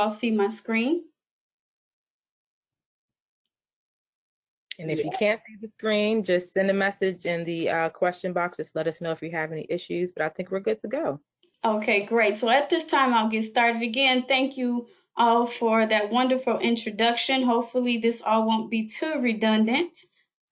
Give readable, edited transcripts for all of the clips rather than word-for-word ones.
all see my screen? And if you can't see the screen, just send a message in the question box. Just let us know if you have any issues, but I think we're good to go. Okay, great. So at this time, I'll get started again. Thank you all for that wonderful introduction. Hopefully this all won't be too redundant.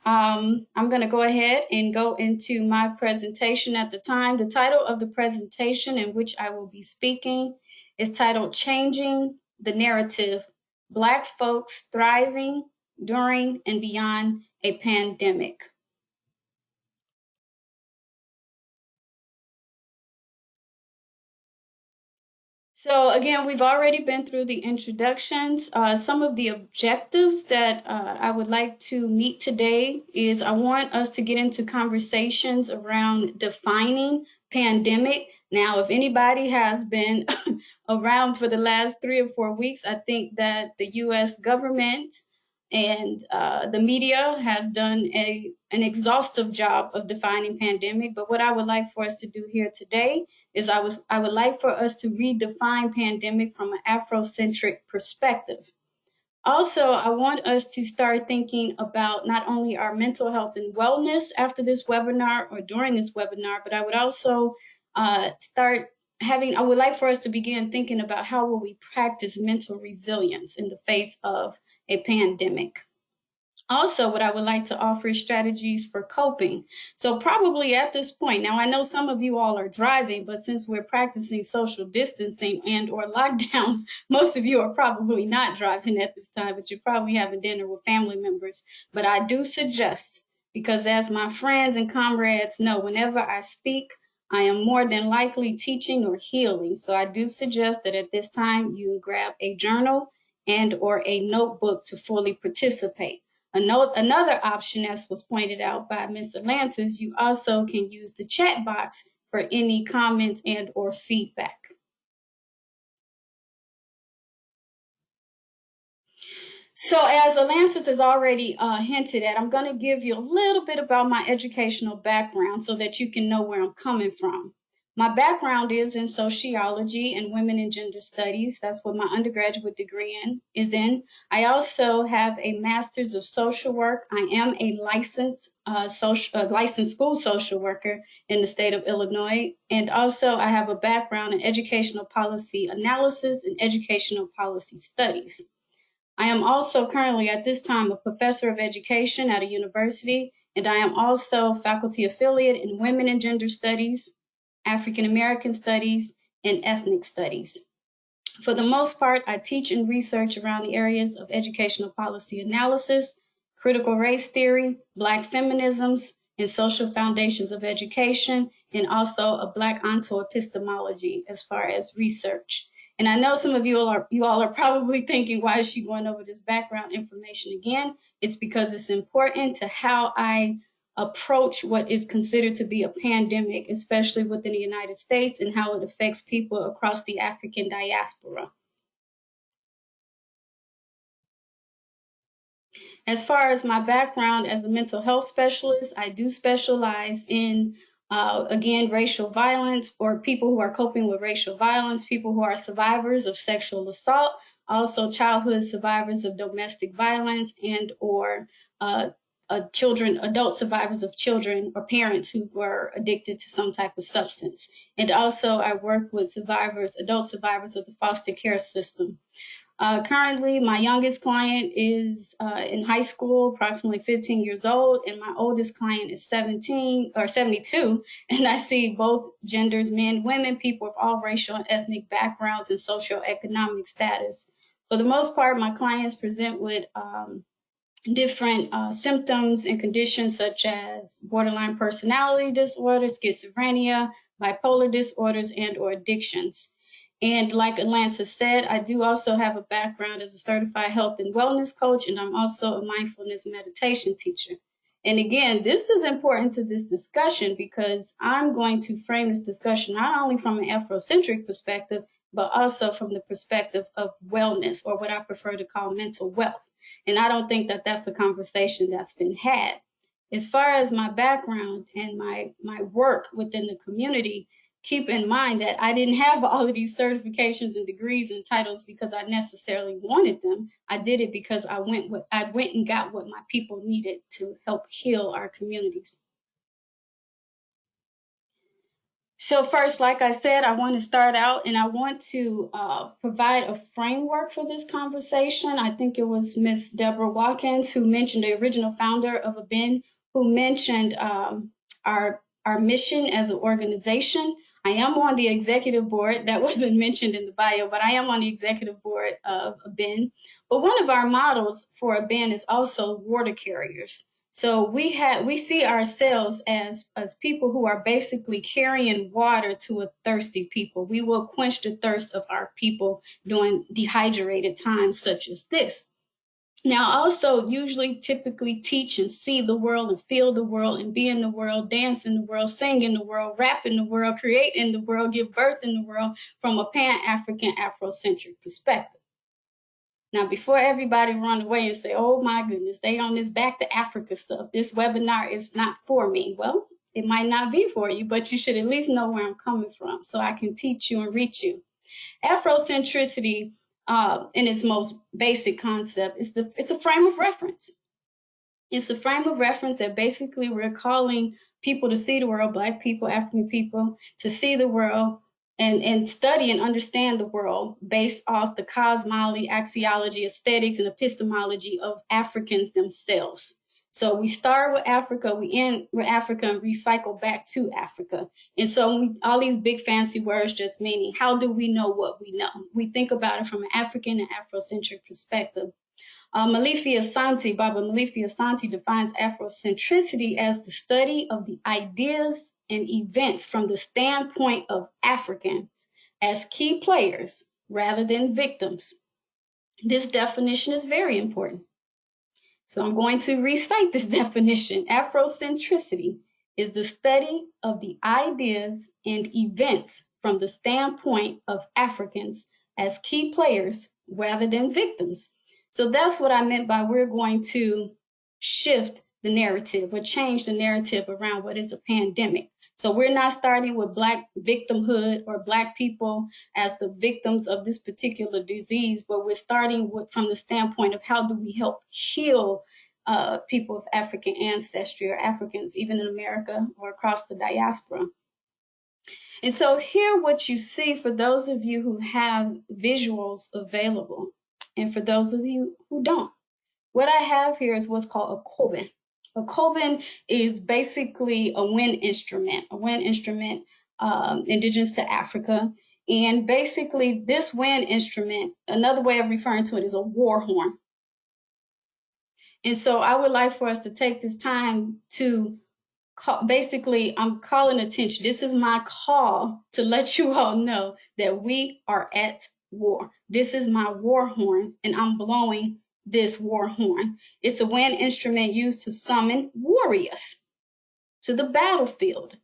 I'm going to go ahead and go into my presentation at the time. The title of the presentation in which I will be speaking is titled Changing the Narrative, Black Folks Thriving During and Beyond a Pandemic. So again, we've already been through the introductions. Some of the objectives that I would like to meet today is I want us to get into conversations around defining pandemic. Now, if anybody has been around for the last 3 or 4 weeks, I think that the U.S. government and the media has done an exhaustive job of defining pandemic. But what I would like for us to do here today is I would like for us to redefine pandemic from an Afrocentric perspective. Also, I want us to start thinking about not only our mental health and wellness after this webinar or during this webinar, but I would also I would like for us to begin thinking about how will we practice mental resilience in the face of a pandemic. Also, what I would like to offer is strategies for coping. So probably at this point, now I know some of you all are driving, but since we're practicing social distancing and or lockdowns, most of you are probably not driving at this time, but you're probably having dinner with family members. But I do suggest, because as my friends and comrades know, whenever I speak, I am more than likely teaching or healing. So I do suggest that at this time you grab a journal and or a notebook to fully participate. Another option, as was pointed out by Ms. Atlantis, you also can use the chat box for any comments and or feedback. So as Atlantis has already hinted at, I'm going to give you a little bit about my educational background so that you can know where I'm coming from. My background is in sociology and women and gender studies. That's what my undergraduate degree is in. I also have a master's of social work. I am a licensed school social worker in the state of Illinois. And also I have a background in educational policy analysis and educational policy studies. I am also currently at this time a professor of education at a university, and I am also faculty affiliate in women and gender studies, African American studies, and ethnic studies. For the most part, I teach and research around the areas of educational policy analysis, critical race theory, Black feminisms, and social foundations of education, and also a Black ontoepistemology as far as research. And I know some of you all are probably thinking, why is she going over this background information again? It's because it's important to how I approach what is considered to be a pandemic, especially within the United States, and how it affects people across the African diaspora. As far as my background as a mental health specialist, I do specialize in, again, racial violence, or people who are coping with racial violence, people who are survivors of sexual assault, also childhood survivors of domestic violence, and or adult survivors of children or parents who were addicted to some type of substance. And also I work with adult survivors of the foster care system. Currently, my youngest client is in high school, approximately 15 years old, and my oldest client is 72. And I see both genders, men, women, people of all racial and ethnic backgrounds and socioeconomic status. For the most part, my clients present with different symptoms and conditions such as borderline personality disorder, schizophrenia, bipolar disorders, and or addictions. And like Atlanta said, I do also have a background as a certified health and wellness coach, and I'm also a mindfulness meditation teacher. And again, this is important to this discussion because I'm going to frame this discussion not only from an Afrocentric perspective, but also from the perspective of wellness, or what I prefer to call mental wealth. And I don't think that that's a conversation that's been had. As far as my background and my work within the community, keep in mind that I didn't have all of these certifications and degrees and titles because I necessarily wanted them. I did it because I went and got what my people needed to help heal our communities. So first, like I said, I want to start out and I want to provide a framework for this conversation. I think it was Miss Deborah Watkins who mentioned, the original founder of ABEN, who mentioned our mission as an organization. I am on the executive board. That wasn't mentioned in the bio, but I am on the executive board of ABEN. But one of our models for ABEN is also water carriers. So we see ourselves as people who are basically carrying water to a thirsty people. We will quench the thirst of our people during dehydrated times such as this. Now, also usually typically teach and see the world and feel the world and be in the world, dance in the world, sing in the world, rap in the world, create in the world, give birth in the world from a Pan-African Afrocentric perspective. Now, before everybody run away and say, oh my goodness, they on this back to Africa stuff, this webinar is not for me. Well, it might not be for you, but you should at least know where I'm coming from so I can teach you and reach you. Afrocentricity, in its most basic concept, it's a frame of reference. It's a frame of reference that basically we're calling people to see the world, Black people, African people, to see the world and study and understand the world based off the cosmology, axiology, aesthetics, and epistemology of Africans themselves. So we start with Africa, we end with Africa, and recycle back to Africa. And so all these big fancy words just meaning, how do we know what we know? We think about it from an African and Afrocentric perspective. Baba Malifi Asante defines Afrocentricity as the study of the ideas and events from the standpoint of Africans as key players rather than victims. This definition is very important. So I'm going to recite this definition. Afrocentricity is the study of the ideas and events from the standpoint of Africans as key players rather than victims. So that's what I meant by we're going to shift the narrative or change the narrative around what is a pandemic. So we're not starting with Black victimhood or Black people as the victims of this particular disease, but we're starting from the standpoint of how do we help heal people of African ancestry or Africans, even in America or across the diaspora. And so here what you see for those of you who have visuals available and for those of you who don't, what I have here is what's called a koben. A koben is basically a wind instrument indigenous to Africa. And basically this wind instrument, another way of referring to it is a war horn. And so I would like for us to take this time to basically, I'm calling attention. This is my call to let you all know that we are at war. This is my war horn, and I'm blowing this war horn. It's a wind instrument used to summon warriors to the battlefield.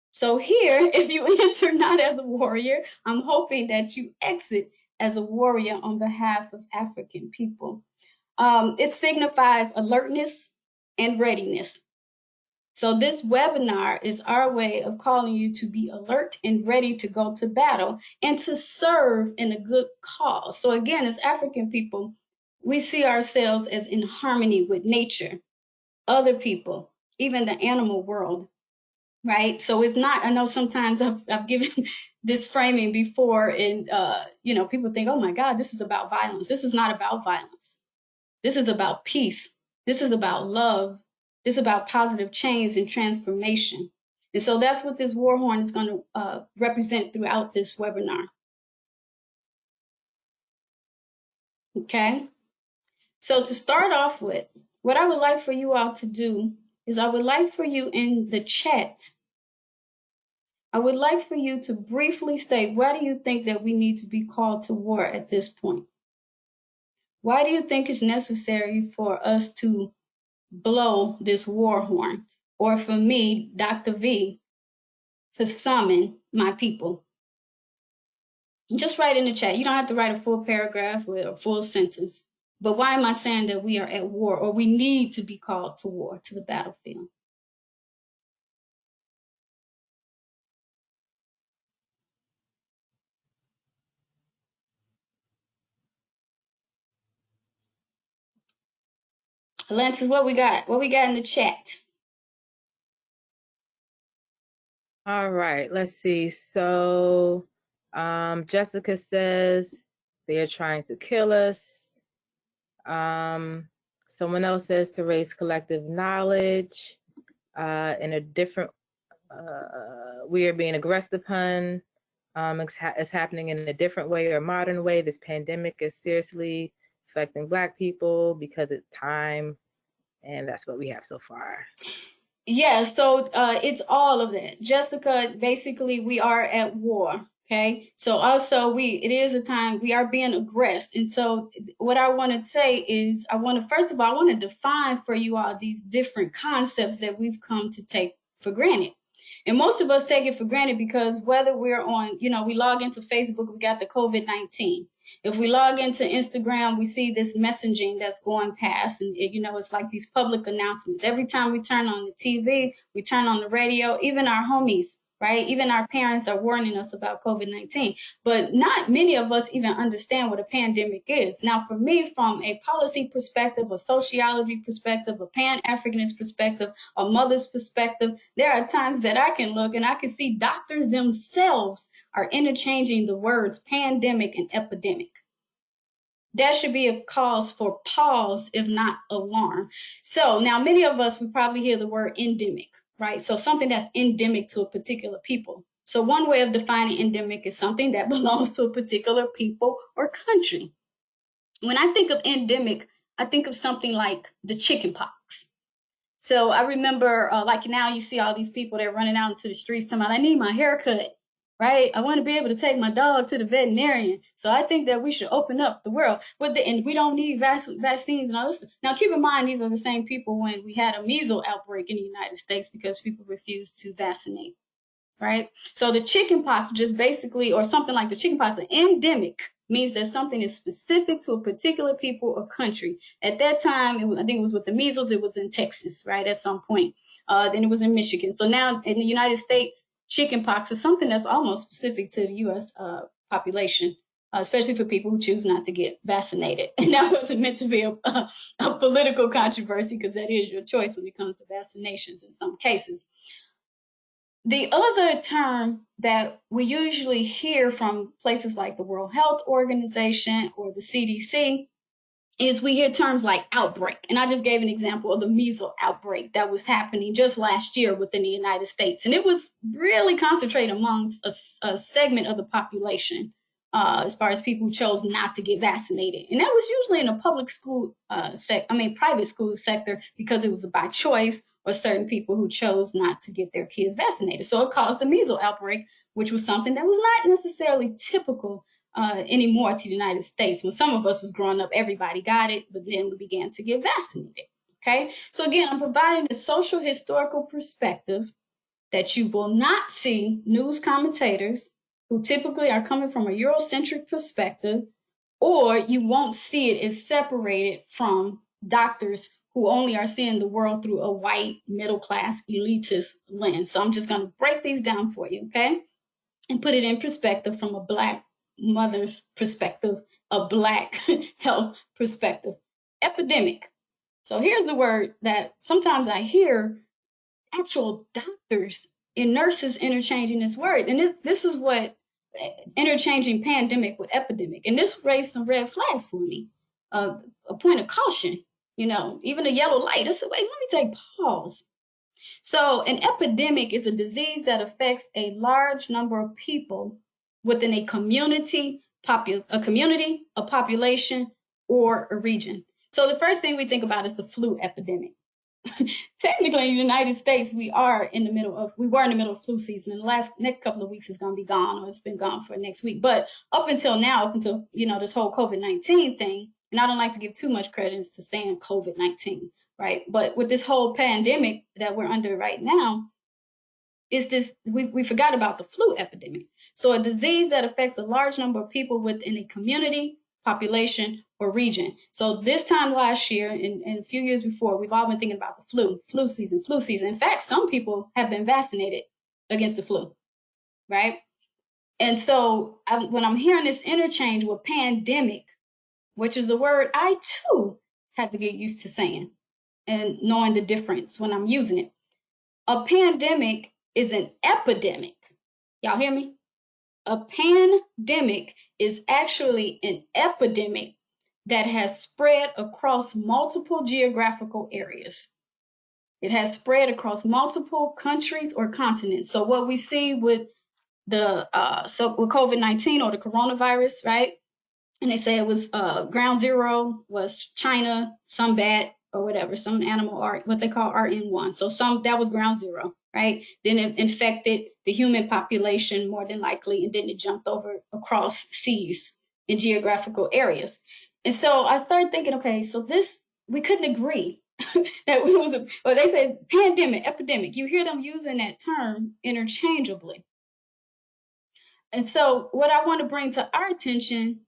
So here, if you enter not as a warrior, I'm hoping that you exit as a warrior on behalf of African people. It signifies alertness and readiness. So this webinar is our way of calling you to be alert and ready to go to battle and to serve in a good cause. So again, as African people, we see ourselves as in harmony with nature, other people, even the animal world, right? So it's not, I know sometimes I've given this framing before and, people think, oh my God, this is about violence. This is not about violence. This is about peace. This is about love. This is about positive change and transformation. And so that's what this war horn is going to represent throughout this webinar. Okay. So to start off with, what I would like for you all to do is I would like for you in the chat, I would like for you to briefly state, why do you think that we need to be called to war at this point? Why do you think it's necessary for us to blow this war horn? Or for me, Dr. V, to summon my people? Just write in the chat. You don't have to write a full paragraph or a full sentence. But why am I saying that we are at war or we need to be called to war, to the battlefield? Alexis, what we got? What we got in the chat? All right, let's see. So Jessica says they are trying to kill us. Someone else says to raise collective knowledge in a different, we are being aggressed upon. It's happening in a different way or modern way. This pandemic is seriously affecting Black people because it's time. And that's what we have so far. Yeah, so it's all of that. Jessica, basically, we are at war. Okay, so also it is a time we are being aggressed, and so what I want to say is, I want to first of all, I want to define for you all these different concepts that we've come to take for granted. And most of us take it for granted because whether we're on, we log into Facebook, we got the COVID-19. If we log into Instagram, we see this messaging that's going past, and it's like these public announcements. Every time we turn on the TV, we turn on the radio, even our homies, right? Even our parents are warning us about COVID-19. But not many of us even understand what a pandemic is. Now, for me, from a policy perspective, a sociology perspective, a Pan-Africanist perspective, a mother's perspective, there are times that I can look and I can see doctors themselves are interchanging the words pandemic and epidemic. That should be a cause for pause, if not alarm. So now many of us, we probably hear the word endemic, right? So something that's endemic to a particular people. So one way of defining endemic is something that belongs to a particular people or country. When I think of endemic, I think of something like the chicken pox. So I remember, like now you see all these people that are running out into the streets talking about, I need my hair cut, right? I want to be able to take my dog to the veterinarian. So I think that we should open up the world. And we don't need vaccines and all this stuff. Now, keep in mind, these are the same people when we had a measles outbreak in the United States because people refused to vaccinate, right? So the chicken pox just basically, or something like the chicken pox, an endemic means that something is specific to a particular people or country. At that time, I think it was with the measles, it was in Texas, right, at some point. Then it was in Michigan. So now in the United States, chicken pox is something that's almost specific to the U.S. Population. Especially for people who choose not to get vaccinated. And that wasn't meant to be a political controversy because that is your choice when it comes to vaccinations in some cases. The other term that we usually hear from places like the World Health Organization or the CDC is we hear terms like outbreak. And I just gave an example of the measles outbreak that was happening just last year within the United States. And it was really concentrated amongst a segment of the population, as far as people who chose not to get vaccinated. And that was usually in a public school private school sector because it was by choice, or certain people who chose not to get their kids vaccinated. So it caused the measles outbreak, which was something that was not necessarily typical anymore to the United States. When some of us was growing up, everybody got it, but then we began to get vaccinated. Okay, so again, I'm providing a social historical perspective that you will not see news commentators who typically are coming from a Eurocentric perspective, or you won't see it as separated from doctors who only are seeing the world through a white, middle class, elitist lens. So I'm just going to break these down for you, okay? And put it in perspective from a Black mother's perspective, a Black health perspective. Epidemic. So here's the word that sometimes I hear actual doctors and nurses interchanging this word. And this is what interchanging pandemic with epidemic. And this raised some red flags for me. A point of caution, even a yellow light. I said, wait, let me take pause. So an epidemic is a disease that affects a large number of people within a community, a population, or a region. So the first thing we think about is the flu epidemic. Technically in the United States, we were in the middle of flu season, and the next couple of weeks is going to be gone, or it's been gone for next week. But up until this whole COVID-19 thing, and I don't like to give too much credence to saying COVID-19, right? But with this whole pandemic that we're under right now, we forgot about the flu epidemic. So a disease that affects a large number of people within a community, population, or region. So this time last year and a few years before, we've all been thinking about the flu season. In fact, some people have been vaccinated against the flu, right? And so when I'm hearing this interchange with pandemic, which is a word I too had to get used to saying, and knowing the difference when I'm using it. A pandemic is an epidemic. Y'all hear me? A pandemic is actually an epidemic that has spread across multiple geographical areas. It has spread across multiple countries or continents. So what we see with with COVID-19 or the coronavirus, right? And they say it was ground zero was China, some bat or whatever, some animal or what they call RN1. So that was ground zero, right? Then it infected the human population more than likely, and then it jumped over across seas in geographical areas. And so I started thinking, okay, so we couldn't agree that it was well, they say pandemic, epidemic. You hear them using that term interchangeably. And so what I want to bring to our attention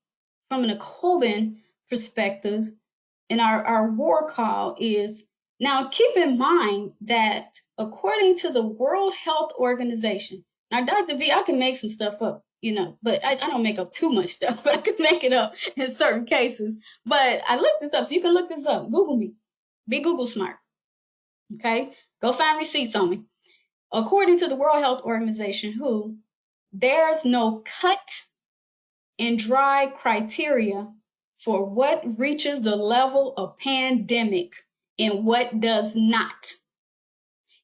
from an ABEN perspective in our war call is, now keep in mind that according to the World Health Organization, now Dr. V, I can make some stuff up, but I don't make up too much stuff, but I can make it up in certain cases. But I looked this up, so you can look this up. Google me. Be Google smart. Okay? Go find receipts on me. According to the World Health Organization, there's no cut and dry criteria for what reaches the level of pandemic and what does not.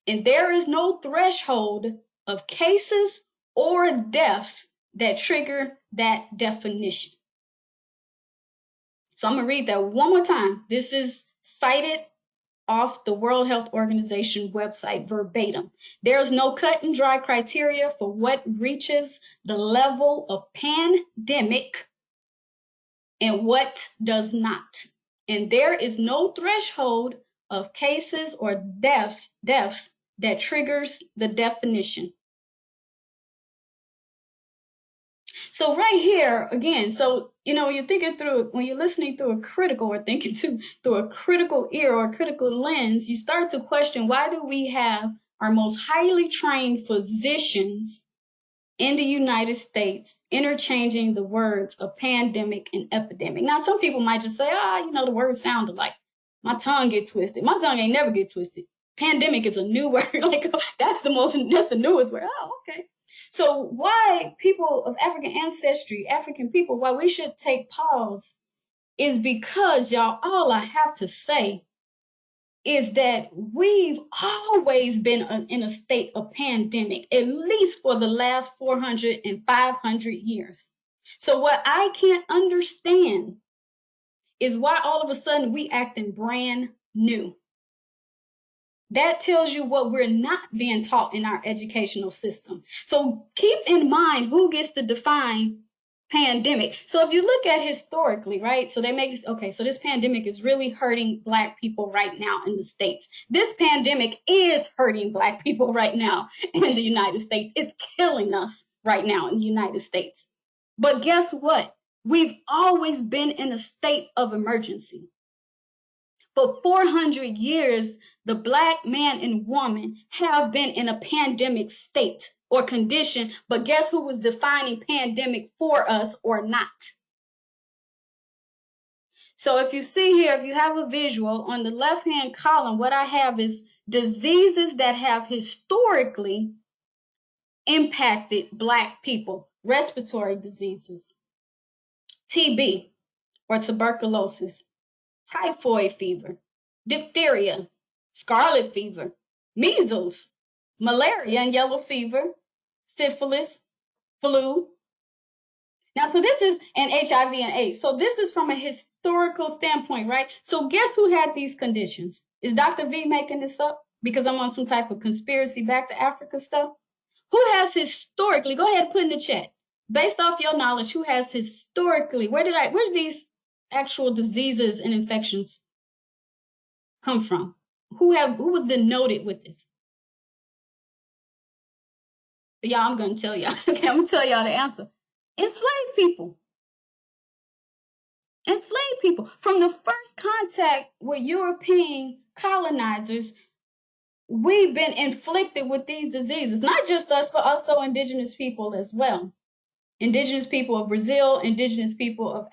And there is no threshold of cases or deaths that trigger that definition. So I'm going to read that one more time. This is cited off the World Health Organization website verbatim. There's no cut and dry criteria for what reaches the level of pandemic and what does not. And there is no threshold of cases or deaths that triggers the definition. So right here, again, so, you're thinking through, when you're listening through a critical or thinking through a critical ear or a critical lens, you start to question, why do we have our most highly trained physicians in the United States interchanging the words of pandemic and epidemic? Now, some people might just say, the words sound alike. My tongue get twisted. My tongue ain't never get twisted. Pandemic is a new word. Like, that's the newest word. Oh, okay. So why people of African ancestry, African people, why we should take pause is because, y'all, all I have to say is that we've always been in a state of pandemic, at least for the last 400 and 500 years. So what I can't understand is why all of a sudden we acting brand new. That tells you what we're not being taught in our educational system. So keep in mind who gets to define pandemic. So if you look at historically, right? So they make this, okay, so this pandemic is really hurting Black people right now in the States. This pandemic is hurting Black people right now in the United States. It's killing us right now in the United States. But guess what? We've always been in a state of emergency. For 400 years, the Black man and woman have been in a pandemic state or condition, but guess who was defining pandemic for us or not? So if you see here, if you have a visual, on the left-hand column, what I have is diseases that have historically impacted Black people. Respiratory diseases, TB or tuberculosis, typhoid fever, diphtheria, scarlet fever, measles, malaria and yellow fever, syphilis, flu. Now, so this is, and HIV and AIDS. So this is from a historical standpoint, right? So guess who had these conditions? Is Dr. V making this up because I'm on some type of conspiracy back to Africa stuff? Who has historically, go ahead and put in the chat, based off your knowledge, who has historically, where did these actual diseases and infections come from? Who was denoted with this? Y'all, I'm gonna tell y'all. Okay, I'm gonna tell y'all the answer. Enslaved people. Enslaved people. From the first contact with European colonizers, we've been inflicted with these diseases. Not just us, but also indigenous people as well. Indigenous people of Brazil, indigenous people of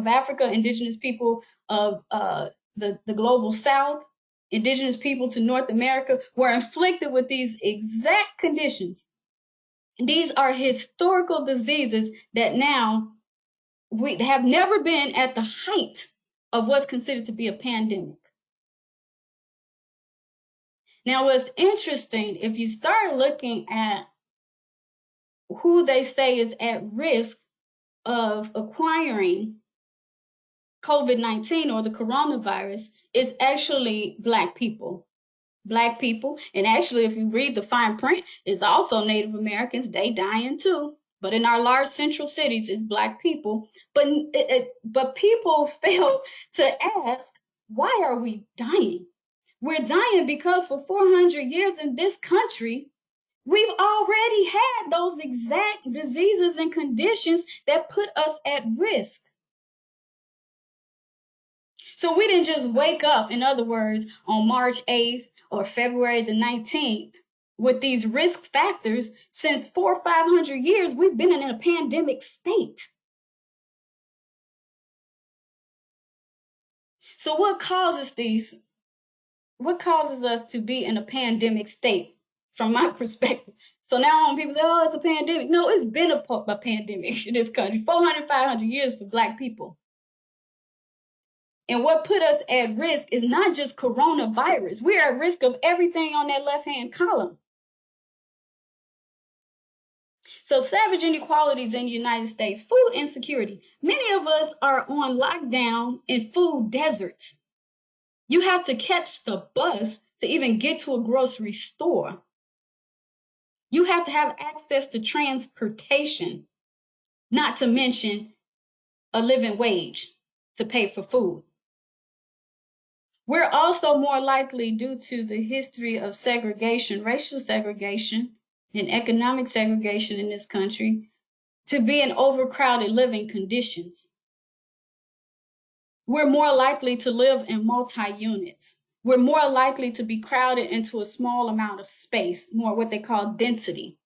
Africa, indigenous people of the global South, indigenous people to North America were inflicted with these exact conditions. These are historical diseases that now we have never been at the height of what's considered to be a pandemic. Now, what's interesting, if you start looking at who they say is at risk of acquiring COVID-19 or the coronavirus, it's actually Black people. Black people, and actually, if you read the fine print, it's also Native Americans. They dying too. But in our large central cities, it's Black people. But people fail to ask, why are we dying? We're dying because for 400 years in this country, we've already had those exact diseases and conditions that put us at risk. So we didn't just wake up, in other words, on March 8th or February the 19th with these risk factors. Since 400 or 500 years, we've been in a pandemic state. So what causes us to be in a pandemic state from my perspective? So now when people say, oh, it's a pandemic. No, it's been a pandemic in this country, 400, 500 years for Black people. And what put us at risk is not just coronavirus. We're at risk of everything on that left-hand column. So savage inequalities in the United States, food insecurity. Many of us are on lockdown in food deserts. You have to catch the bus to even get to a grocery store. You have to have access to transportation, not to mention a living wage to pay for food. We're also more likely, due to the history of segregation, racial segregation, and economic segregation in this country, to be in overcrowded living conditions. We're more likely to live in multi-units. We're more likely to be crowded into a small amount of space, more what they call density.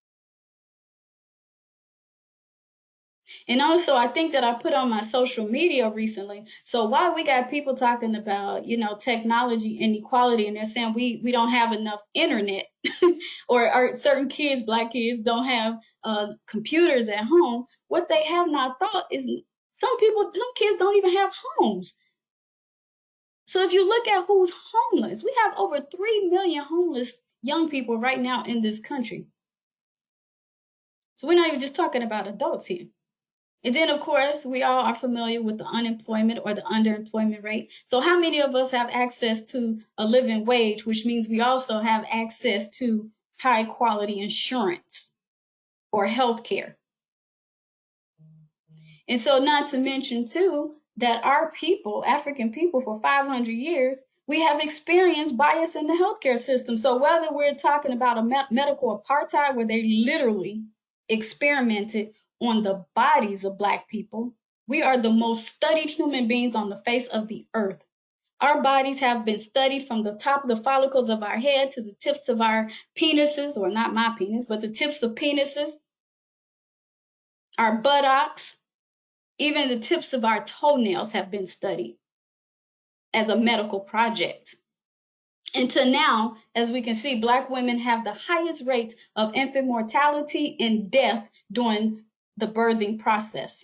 And also, I think that I put on my social media recently. So while we got people talking about, technology inequality, and they're saying we don't have enough internet, or certain kids, Black kids, don't have computers at home. What they have not thought is some kids don't even have homes. So if you look at who's homeless, we have over 3 million homeless young people right now in this country. So we're not even just talking about adults here. And then, of course, we all are familiar with the unemployment or the underemployment rate. So how many of us have access to a living wage, which means we also have access to high quality insurance or health care? And so not to mention, too, that our people, African people, for 500 years, we have experienced bias in the healthcare system. So whether we're talking about a medical apartheid, where they literally experimented on the bodies of Black people, we are the most studied human beings on the face of the earth. Our bodies have been studied from the top of the follicles of our head to the tips of our penises, or not my penis, but the tips of penises, our buttocks, even the tips of our toenails have been studied as a medical project. And to now, as we can see, Black women have the highest rates of infant mortality and death during the birthing process.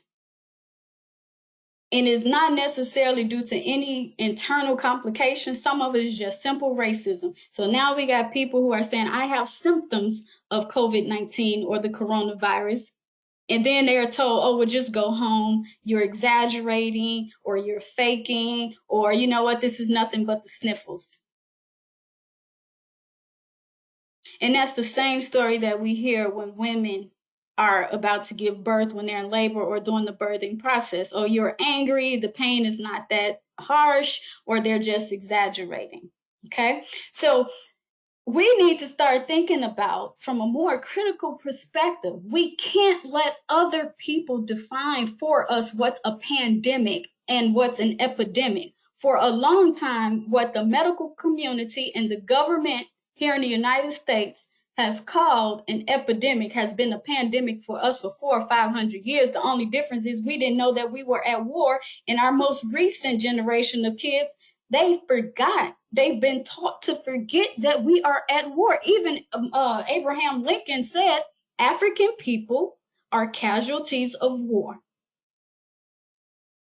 And it's not necessarily due to any internal complications. Some of it is just simple racism. So now we got people who are saying, I have symptoms of COVID-19 or the coronavirus. And then they are told, oh, well, just go home. You're exaggerating, or you're faking, or you know what, this is nothing but the sniffles. And that's the same story that we hear when women are about to give birth, when they're in labor or during the birthing process. Oh, you're angry, the pain is not that harsh, or they're just exaggerating. Okay? So we need to start thinking about, from a more critical perspective, we can't let other people define for us what's a pandemic and what's an epidemic. For a long time, what the medical community and the government here in the United States has called an epidemic has been a pandemic for us for 400 or 500 years. The only difference is we didn't know that we were at war. In our most recent generation of kids, They forgot. They've been taught to forget that we are at war. Even Abraham Lincoln said African people are casualties of war.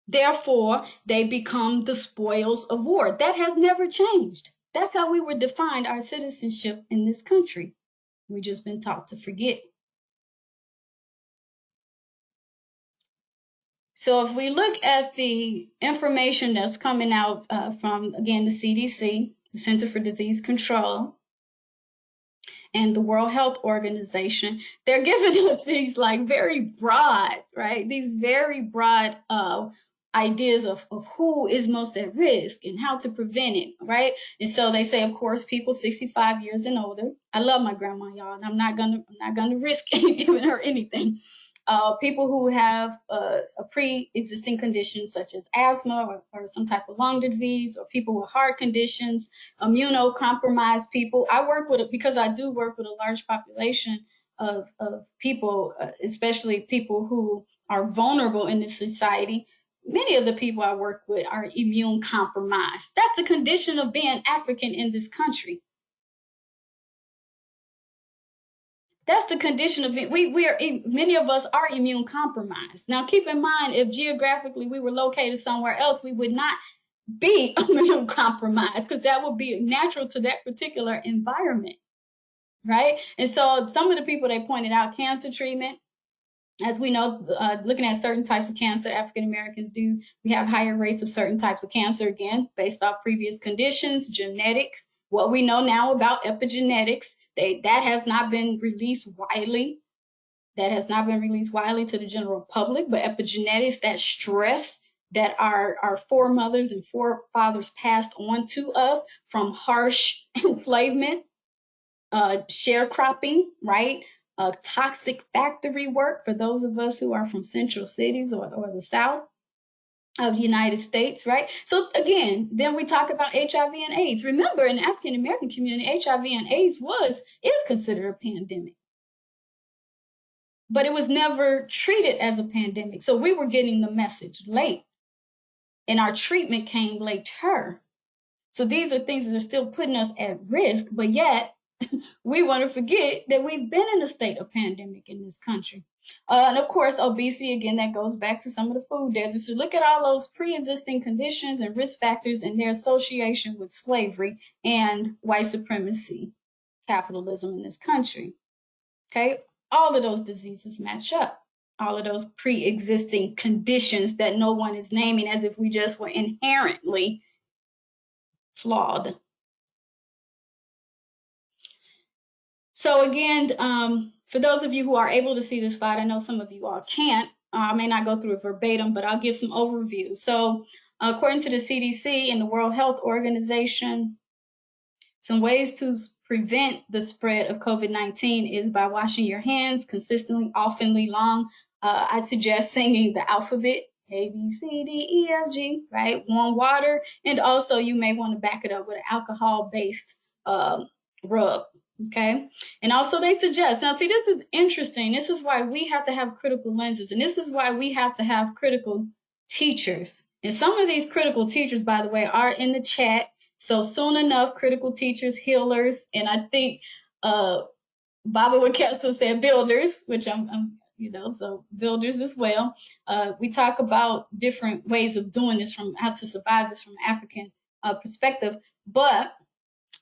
Therefore, they become the spoils of war. That has never changed. That's how we were defined our citizenship in this country. We've just been taught to forget. So if we look at the information that's coming out from, again, the CDC, the Center for Disease Control, and the World Health Organization, they're giving us these like very broad, right? These very broad ideas of who is most at risk and how to prevent it, right? And so they say, of course, people 65 years and older. I love my grandma, y'all, and I'm not gonna risk giving her anything. People who have a pre-existing condition such as asthma or some type of lung disease, or people with heart conditions, immunocompromised people. I work with it because I do work with a large population of people, especially people who are vulnerable in this society. Many of the people I work with are immune compromised. That's the condition of being African in this country. That's the condition of it. We are, many of us are immune compromised. Now, keep in mind, if geographically we were located somewhere else, we would not be immune compromised, because that would be natural to that particular environment, right? And so some of the people they pointed out, cancer treatment, as we know, looking at certain types of cancer, African Americans do, we have higher rates of certain types of cancer, again, based off previous conditions, genetics, what we know now about epigenetics. That has not been released widely. That has not been released widely to the general public, but epigenetics, that stress that our foremothers and forefathers passed on to us from harsh enslavement, sharecropping, right? Toxic factory work for those of us who are from central cities or the South of the United States, right? So again, then we talk about HIV and AIDS. Remember, in the African American community, HIV and AIDS is considered a pandemic, but it was never treated as a pandemic. So we were getting the message late, and our treatment came later. So these are things that are still putting us at risk, but yet we want to forget that we've been in a state of pandemic in this country. And of course, obesity, again, that goes back to some of the food deserts. So look at all those pre-existing conditions and risk factors and their association with slavery and white supremacy, capitalism in this country. Okay, all of those diseases match up. All of those pre-existing conditions that no one is naming as if we just were inherently flawed. So again, for those of you who are able to see this slide, I know some of you all can't. I may not go through it verbatim, but I'll give some overview. So according to the CDC and the World Health Organization, some ways to prevent the spread of COVID-19 is by washing your hands consistently, oftenly, long. I'd suggest singing the alphabet, A, B, C, D, E, F, G, right? Warm water. And also you may want to back it up with an alcohol-based rub, okay? And also they suggest, now see, this is interesting. This is why we have to have critical lenses. And this is why we have to have critical teachers. And some of these critical teachers, by the way, are in the chat. So soon enough, critical teachers, healers, and I think Baba Wakessa said builders, which I'm so builders as well. We talk about different ways of doing this, from how to survive this from an African perspective, but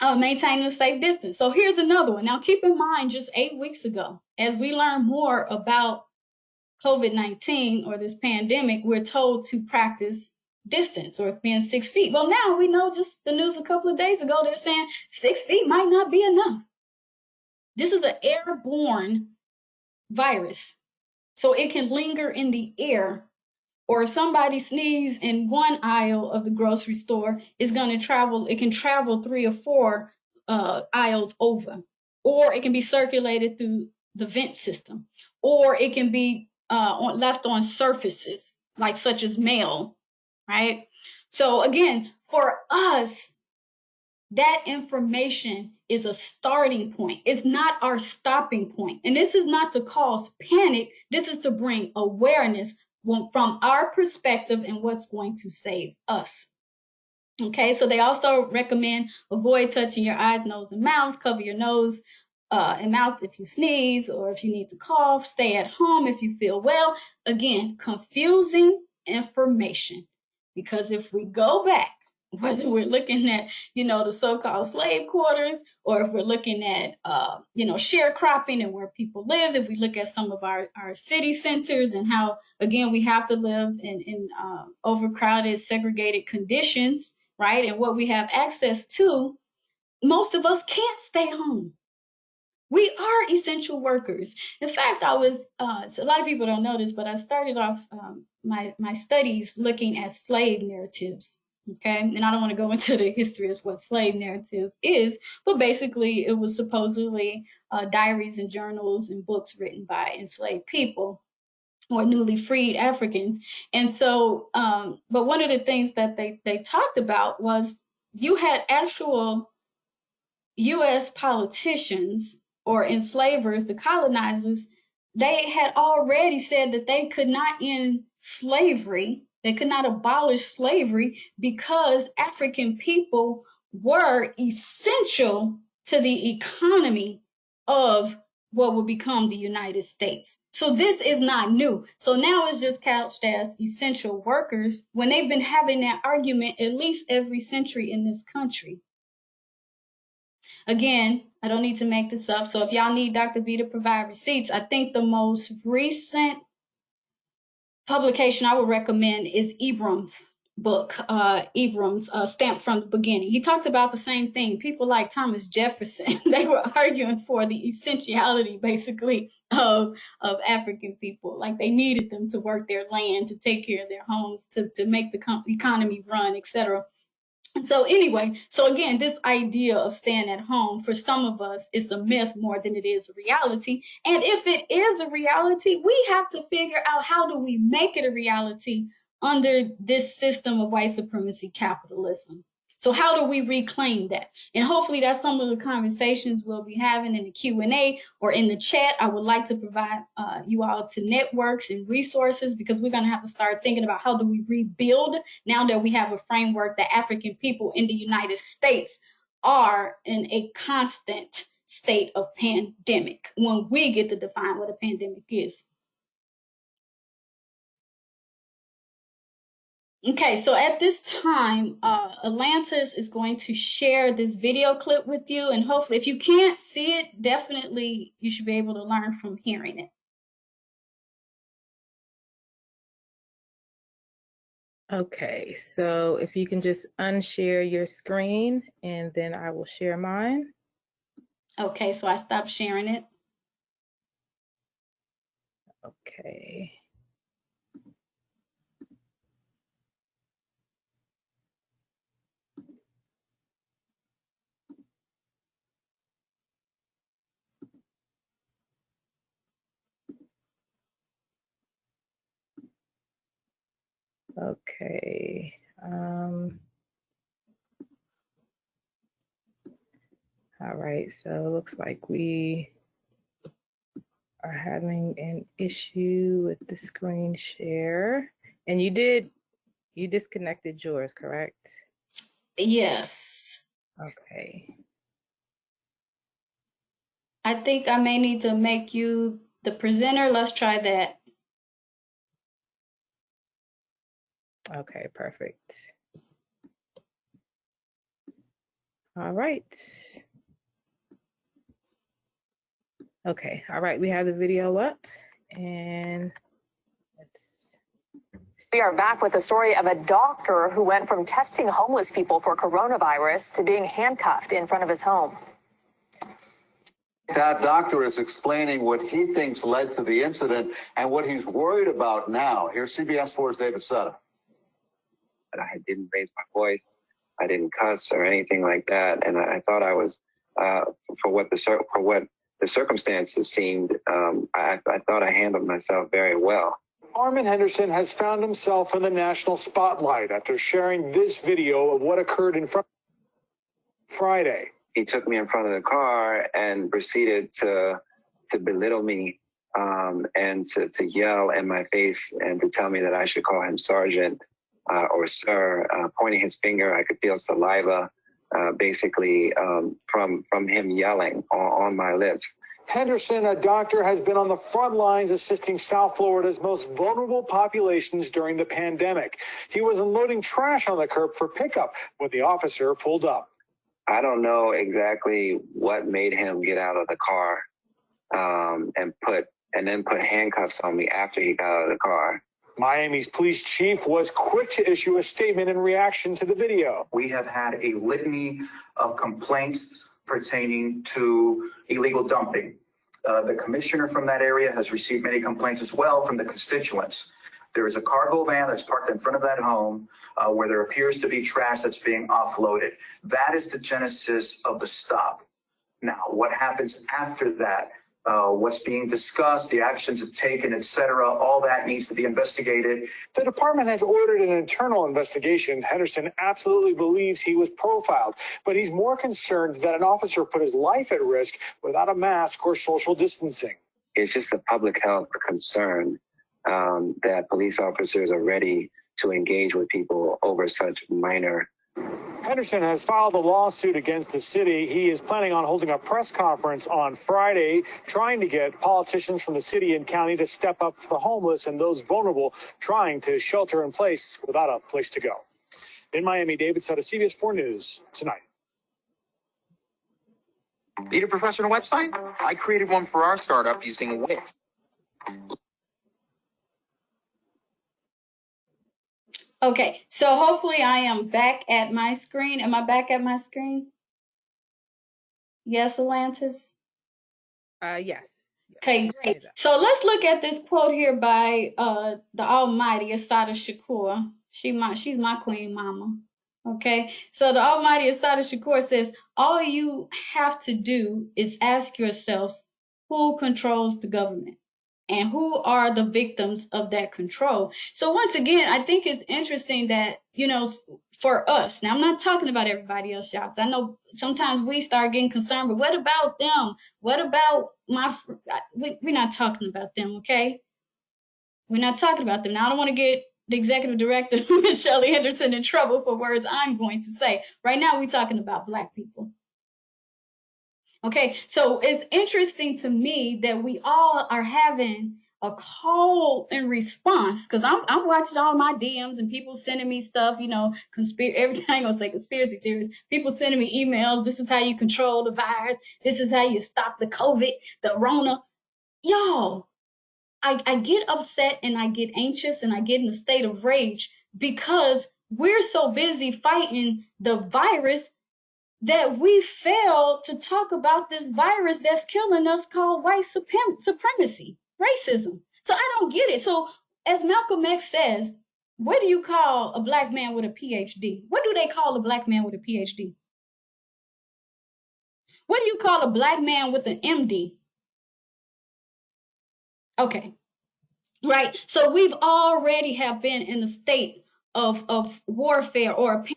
maintaining a safe distance. So here's another one. Now keep in mind, just 8 weeks ago, as we learn more about COVID-19 or this pandemic, we're told to practice distance or being 6 feet. Well, now we know, just the news a couple of days ago, they're saying 6 feet might not be enough. This is an airborne virus, so it can linger in the air, or if somebody sneezes in one aisle of the grocery store, it's going to travel. It can travel 3 or 4 aisles over, or it can be circulated through the vent system, or it can be left on surfaces like such as mail, right? So again, for us, that information is a starting point. It's not our stopping point. And this is not to cause panic. This is to bring awareness from our perspective and what's going to save us. Okay, so they also recommend avoid touching your eyes, nose, and mouth. Cover your nose and mouth if you sneeze or if you need to cough. Stay at home if you feel well. Again, confusing information. Because if we go back, whether we're looking at, the so-called slave quarters, or if we're looking at, sharecropping and where people live, if we look at some of our city centers and how, again, we have to live in overcrowded, segregated conditions, right? And what we have access to, most of us can't stay home. We are essential workers. In fact, so a lot of people don't know this, but I started off my studies looking at slave narratives. Okay, and I don't want to go into the history of what slave narratives is, but basically it was supposedly diaries and journals and books written by enslaved people or newly freed Africans. And so, but one of the things that they talked about was you had actual US politicians or enslavers, the colonizers, they had already said that they could not end slavery, they could not abolish slavery because African people were essential to the economy of what would become the United States. So this is not new. So now it's just couched as essential workers when they've been having that argument at least every century in this country. Again, I don't need to make this up. So if y'all need Dr. B to provide receipts, I think the most recent publication I would recommend is Ibram's book, Ibram's Stamped from the Beginning. He talks about the same thing. People like Thomas Jefferson, they were arguing for the essentiality, basically, of African people. Like they needed them to work their land, to take care of their homes, to make the economy run, etc. So anyway, so again, this idea of staying at home for some of us is a myth more than it is a reality. And if it is a reality, we have to figure out how do we make it a reality under this system of white supremacy capitalism. So how do we reclaim that? And hopefully that's some of the conversations we'll be having in the Q&A or in the chat. I would like to provide you all to networks and resources because we're going to have to start thinking about how do we rebuild now that we have a framework that African people in the United States are in a constant state of pandemic when we get to define what a pandemic is. Okay, so at this time, Atlantis is going to share this video clip with you, and hopefully, if you can't see it, definitely you should be able to learn from hearing it. Okay, so if you can just unshare your screen, and then I will share mine. Okay, so I stopped sharing it. Okay. Okay. All right, so it looks like we are having an issue with the screen share. And you disconnected yours, correct? Yes. Okay. I think I may need to make you the presenter. Let's try that. Okay, perfect. All right. Okay, all right, we have the video up, and we are back with the story of a doctor who went from testing homeless people for coronavirus to being handcuffed in front of his home. That doctor is explaining what he thinks led to the incident and what he's worried about now. Here's CBS 4's David Sutter. I didn't raise my voice. I didn't cuss or anything like that. And I thought I was, for what the circumstances seemed, I thought I handled myself very well. Armin Henderson has found himself in the national spotlight after sharing this video of what occurred in front Friday. He took me in front of the car and proceeded to belittle me and to yell in my face and to tell me that I should call him Sergeant. or sir, pointing his finger. I could feel saliva, basically from him yelling on my lips. Henderson, a doctor, has been on the front lines assisting South Florida's most vulnerable populations during the pandemic. He was unloading trash on the curb for pickup when the officer pulled up. I don't know exactly what made him get out of the car and then put handcuffs on me after he got out of the car. Miami's police chief was quick to issue a statement in reaction to the video. We have had a litany of complaints pertaining to illegal dumping. The commissioner from that area has received many complaints as well from the constituents. There is a cargo van that's parked in front of that home where there appears to be trash that's being offloaded. That is the genesis of the stop. Now, what happens after that? What's being discussed, the actions it's taken, etc., all that needs to be investigated. The department has ordered an internal investigation. Henderson absolutely believes he was profiled, but he's more concerned that an officer put his life at risk without a mask or social distancing. It's just a public health concern that police officers are ready to engage with people over such minor. Henderson has filed a lawsuit against the city. He is planning on holding a press conference on Friday, trying to get politicians from the city and county to step up for the homeless and those vulnerable trying to shelter in place without a place to go. In Miami, David Sutter, CBS 4 News Tonight. Need a professional website? I created one for our startup using Wix. Okay, so hopefully I am back at my screen. Am I back at my screen? Yes, Atlantis? Yes. Okay, great. So let's look at this quote here by the almighty Assata Shakur. She's my queen mama. Okay, so the almighty Assata Shakur says, all you have to do is ask yourselves who controls the government and who are the victims of that control. So once again, I think it's interesting that, you know, for us, now I'm not talking about everybody else, y'all, 'cause I know sometimes we start getting concerned, but what about them? What about we're not talking about them, okay? We're not talking about them. Now, I don't want to get the executive director, Ms. Shelley Henderson, in trouble for words I'm going to say. Right now, we're talking about Black people. Okay, so it's interesting to me that we all are having a call and response, because I'm watching all my DMs and people sending me stuff, you know, everything. I'm gonna say conspiracy theories. People sending me emails. This is how you control the virus. This is how you stop the COVID, the Rona. Y'all, I get upset and I get anxious and I get in a state of rage because we're so busy fighting the virus that we fail to talk about this virus that's killing us called white supremacy, racism. So I don't get it. So as Malcolm X says, what do you call a Black man with a PhD? What do they call a Black man with a PhD? What do you call a Black man with an MD? Okay, right. So we've already have been in a state of warfare or a pandemic,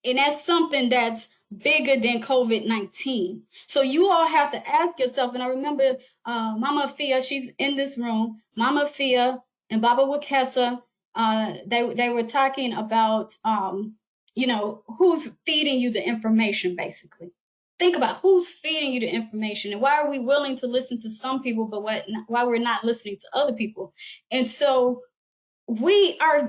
and that's something that's bigger than COVID-19. So you all have to ask yourself, and I remember Mama Fia, she's in this room, Mama Fia and Baba Wakesa, they were talking about, you know, who's feeding you the information, basically. Think about who's feeding you the information and why are we willing to listen to some people, but why we're not listening to other people. And so we our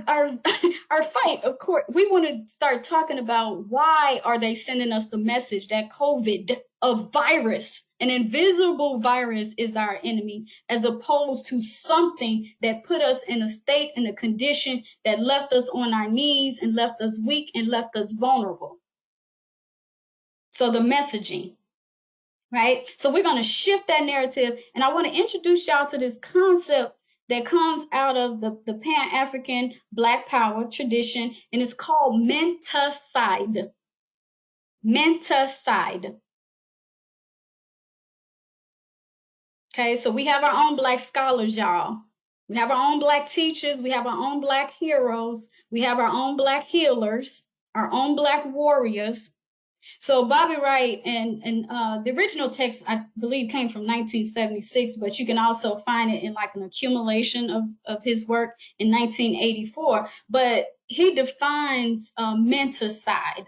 fight, of course, we want to start talking about why are they sending us the message that COVID, a virus, an invisible virus, is our enemy, as opposed to something that put us in a state and a condition that left us on our knees and left us weak and left us vulnerable. So the messaging, right? So we're going to shift that narrative, and I want to introduce y'all to this concept that comes out of the Pan-African Black Power tradition, and it's called MENTACIDE. MENTACIDE. Okay, so we have our own Black scholars, y'all. We have our own Black teachers. We have our own Black heroes. We have our own Black healers, our own Black warriors. So Bobby Wright and the original text, I believe, came from 1976, but you can also find it in like an accumulation of his work in 1984. But he defines MENTACIDE.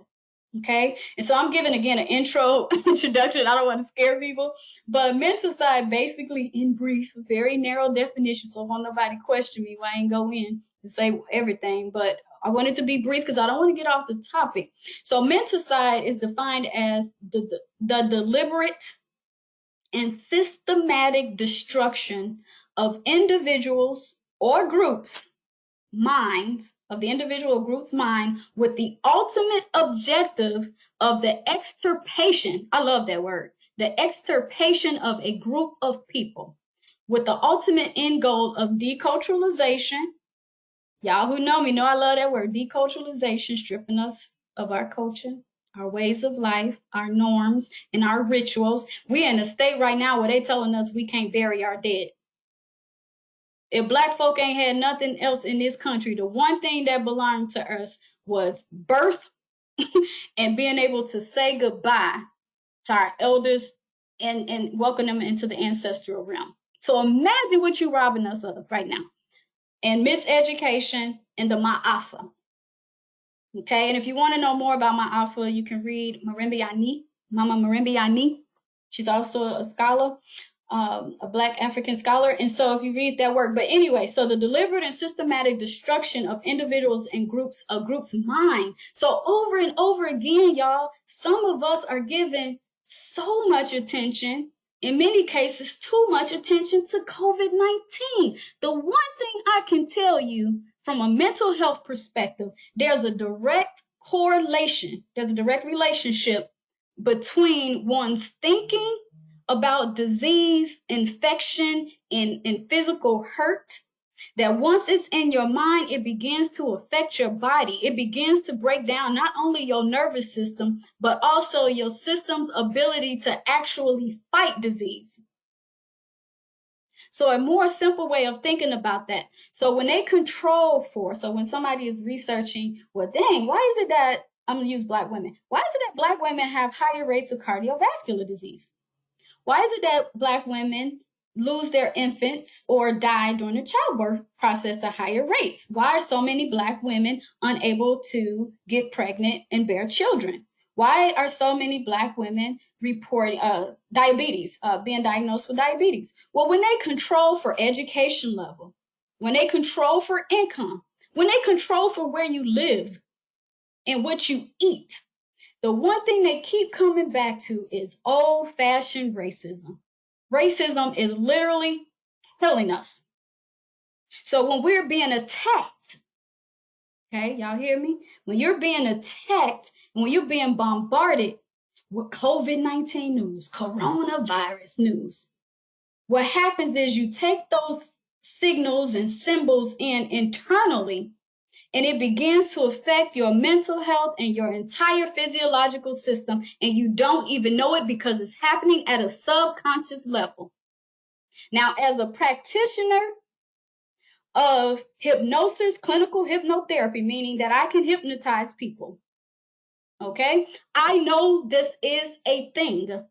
Okay, and so I'm giving again an introduction. I don't want to scare people, but MENTACIDE basically, in brief, a very narrow definition. So I won't nobody question me why I ain't go in and say everything, but I want it to be brief because I don't want to get off the topic. So MENTACIDE is defined as the deliberate and systematic destruction of individuals or groups' minds, of the individual group's mind, with the ultimate objective of the extirpation. I love that word. The extirpation of a group of people, with the ultimate end goal of deculturalization. Y'all who know me know I love that word, deculturalization, stripping us of our culture, our ways of life, our norms, and our rituals. We're in a state right now where they telling us we can't bury our dead. If Black folk ain't had nothing else in this country, the one thing that belonged to us was birth and being able to say goodbye to our elders and welcome them into the ancestral realm. So imagine what you're robbing us of right now. And miseducation and the Ma'afa. Okay, and if you want to know more about Ma'afa, you can read Marimbi Ani, Mama Marimbi Ani. She's also a scholar. A Black African scholar. And so if you read that work, but anyway, so the deliberate and systematic destruction of individuals and groups, a group's mind. So over and over again, y'all, some of us are given so much attention, in many cases, too much attention to COVID-19. The one thing I can tell you from a mental health perspective, there's a direct correlation, there's a direct relationship between one's thinking about disease, infection, and physical hurt, that once it's in your mind, it begins to affect your body. It begins to break down not only your nervous system, but also your system's ability to actually fight disease. So a more simple way of thinking about that. So when they control for, so when somebody is researching, well, dang, why is it that, I'm gonna use Black women. Why is it that Black women have higher rates of cardiovascular disease? Why is it that Black women lose their infants or die during the childbirth process at higher rates? Why are so many Black women unable to get pregnant and bear children? Why are so many Black women reporting diabetes, being diagnosed with diabetes? Well, when they control for education level, when they control for income, when they control for where you live and what you eat, the one thing they keep coming back to is old-fashioned racism. Racism is literally killing us. So when we're being attacked, okay, y'all hear me? When you're being attacked, when you're being bombarded with COVID-19 news, coronavirus news, what happens is you take those signals and symbols in internally, and it begins to affect your mental health and your entire physiological system, and you don't even know it because it's happening at a subconscious level. Now, as a practitioner of hypnosis, clinical hypnotherapy, meaning that I can hypnotize people, okay? I know this is a thing.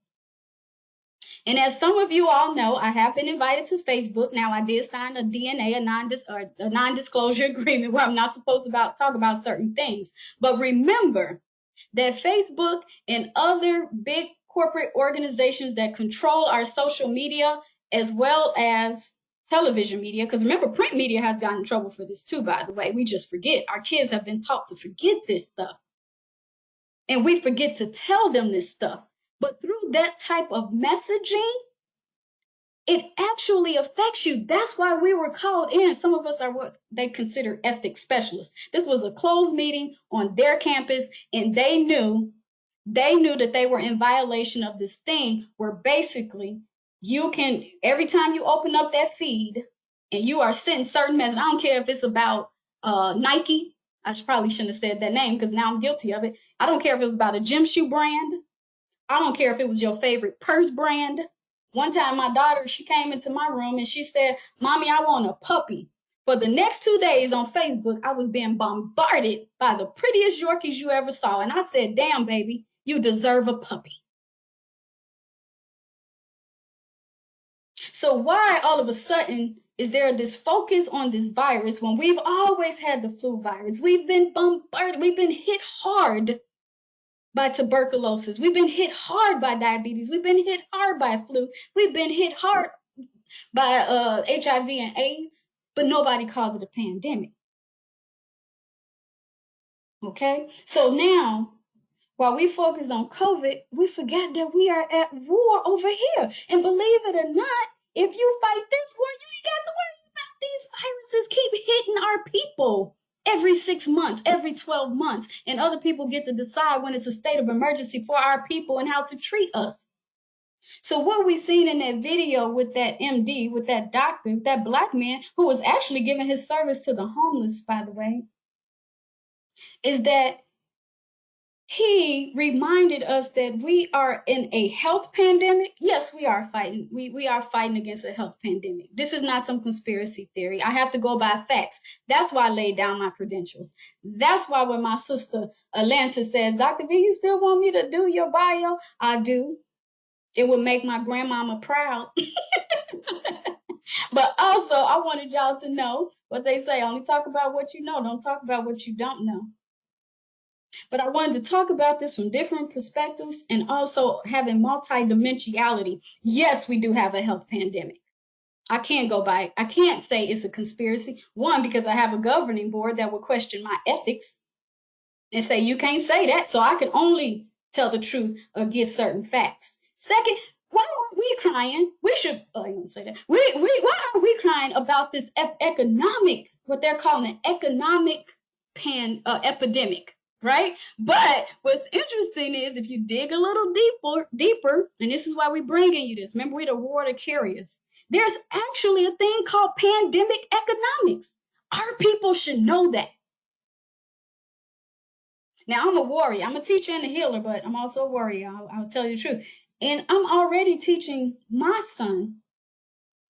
And as some of you all know, I have been invited to Facebook. Now, I did sign a DNA, a non-disclosure agreement where I'm not supposed to talk about certain things. But remember that Facebook and other big corporate organizations that control our social media, as well as television media, because remember, print media has gotten in trouble for this too, by the way. We just forget. Our kids have been taught to forget this stuff. And we forget to tell them this stuff. But through that type of messaging, it actually affects you. That's why we were called in. Some of us are what they consider ethics specialists. This was a closed meeting on their campus, and they knew that they were in violation of this thing where basically you can, every time you open up that feed and you are sending certain messages, I don't care if it's about Nike. I probably shouldn't have said that name because now I'm guilty of it. I don't care if it was about a gym shoe brand. I don't care if it was your favorite purse brand. One time my daughter, she came into my room and she said, "Mommy, I want a puppy." For the next 2 days on Facebook, I was being bombarded by the prettiest Yorkies you ever saw. And I said, "Damn, baby, you deserve a puppy." So why all of a sudden is there this focus on this virus when we've always had the flu virus. We've been bombarded, we've been hit hard by tuberculosis. We've been hit hard by diabetes. We've been hit hard by flu. We've been hit hard by HIV and AIDS, but nobody called it a pandemic. Okay? So now, while we focus on COVID, we forget that we are at war over here. And believe it or not, if you fight this war, you ain't got to worry about these viruses keep hitting our people every 6 months, every 12 months. And other people get to decide when it's a state of emergency for our people and how to treat us. So what we seen in that video with that MD, with that doctor, that black man who was actually giving his service to the homeless, by the way, is that he reminded us that we are in a health pandemic. Yes, we are fighting. We are fighting against a health pandemic. This is not some conspiracy theory. I have to go by facts. That's why I laid down my credentials. That's why when my sister Atlanta says, Dr. V, you still want me to do your bio? I do. It would make my grandmama proud. But also, I wanted y'all to know what they say. Only talk about what you know. Don't talk about what you don't know. But I wanted to talk about this from different perspectives and also having multi-dimensionality. Yes, we do have a health pandemic. I can't say it's a conspiracy. One, because I have a governing board that will question my ethics and say, you can't say that. So I can only tell the truth or give certain facts. Second, why aren't we crying? We should, I don't say that. Why are we crying about this economic, what they're calling an economic epidemic? Right? But what's interesting is if you dig a little deeper, and this is why we're bringing you this. Remember, we're the water carriers. There's actually a thing called pandemic economics. Our people should know that. Now, I'm a warrior. I'm a teacher and a healer, but I'm also a warrior. I'll tell you the truth. And I'm already teaching my son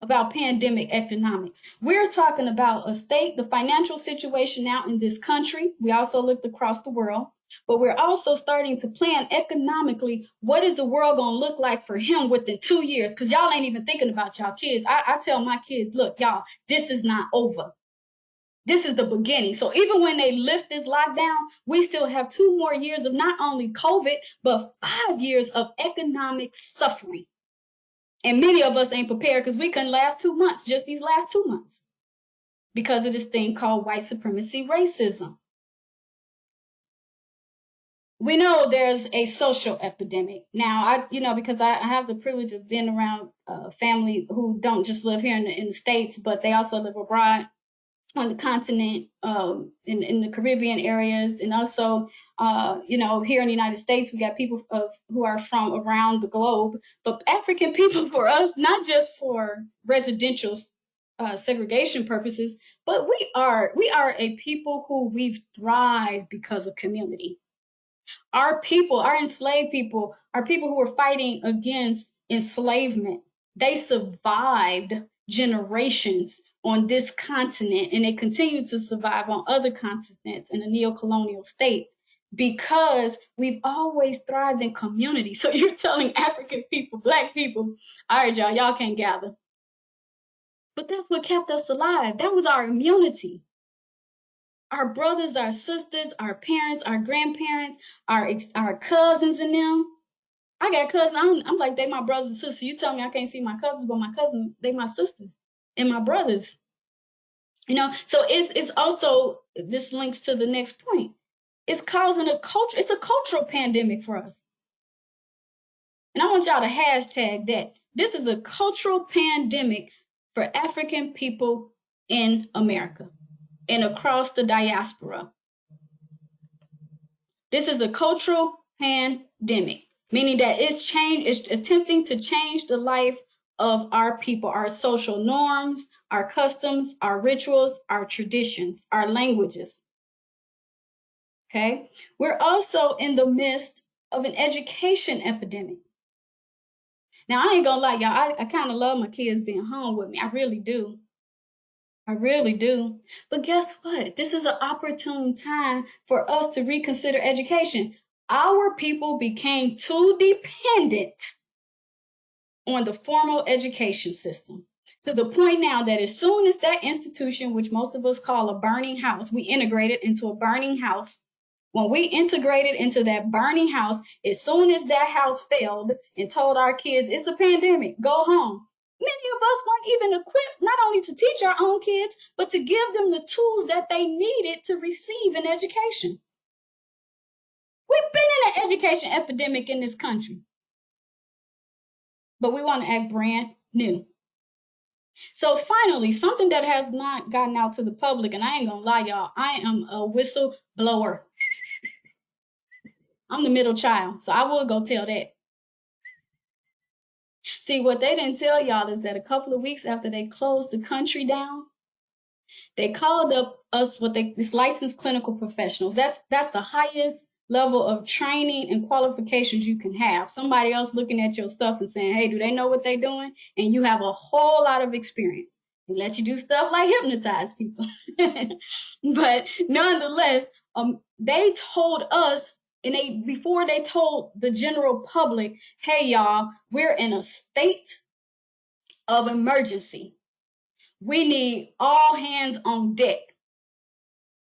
about pandemic economics. We're talking about a state, the financial situation now in this country. We also looked across the world, but we're also starting to plan economically, what is the world going to look like for him within 2 years? Because y'all ain't even thinking about y'all kids. I tell my kids, look, y'all, this is not over. This is the beginning. So even when they lift this lockdown, we still have 2 more years of not only COVID, but 5 years of economic suffering. And many of us ain't prepared because we couldn't last 2 months, just these last 2 months, because of this thing called white supremacy racism. We know there's a social epidemic. Now, because I have the privilege of being around family who don't just live here in the States, but they also live abroad on the continent, in the Caribbean areas, and also, here in the United States, we got people who are from around the globe. But African people, for us, not just for residential segregation purposes, but we are a people who we've thrived because of community. Our people, our enslaved people, are people who were fighting against enslavement. They survived generations on this continent, and they continue to survive on other continents in a neo-colonial state because we've always thrived in community. So you're telling African people, Black people, all right, y'all can't gather. But that's what kept us alive. That was our immunity. Our brothers, our sisters, our parents, our grandparents, our cousins and them. I got cousins, I'm like, they my brothers and sisters. You tell me I can't see my cousins, but my cousins, they my sisters and my brothers. So it's also, this links to the next point. It's causing it's a cultural pandemic for us. And I want y'all to hashtag that. This is a cultural pandemic for African people in America and across the diaspora. This is a cultural pandemic, meaning that it's attempting to change the life of our people, our social norms, our customs, our rituals, our traditions, our languages. Okay? We're also in the midst of an education epidemic. Now, I ain't gonna lie, y'all, I kind of love my kids being home with me. I really do. I really do. But guess what? This is an opportune time for us to reconsider education. Our people became too dependent on the formal education system. To the point now that as soon as that institution, which most of us call a burning house, we integrated into a burning house. When we integrated into that burning house, as soon as that house failed and told our kids, it's a pandemic, go home, many of us weren't even equipped not only to teach our own kids, but to give them the tools that they needed to receive an education. We've been in an education epidemic in this country, but we want to act brand new. So finally, something that has not gotten out to the public, and I ain't gonna lie, y'all, I am a whistleblower. I'm the middle child, so I will go tell that. See, what they didn't tell y'all is that a couple of weeks after they closed the country down, they called up us this licensed clinical professionals. That's the highest level of training and qualifications you can have. Somebody else looking at your stuff and saying, hey, do they know what they're doing? And you have a whole lot of experience. They let you do stuff like hypnotize people. But nonetheless, they told us, and before they told the general public, hey, y'all, we're in a state of emergency. We need all hands on deck.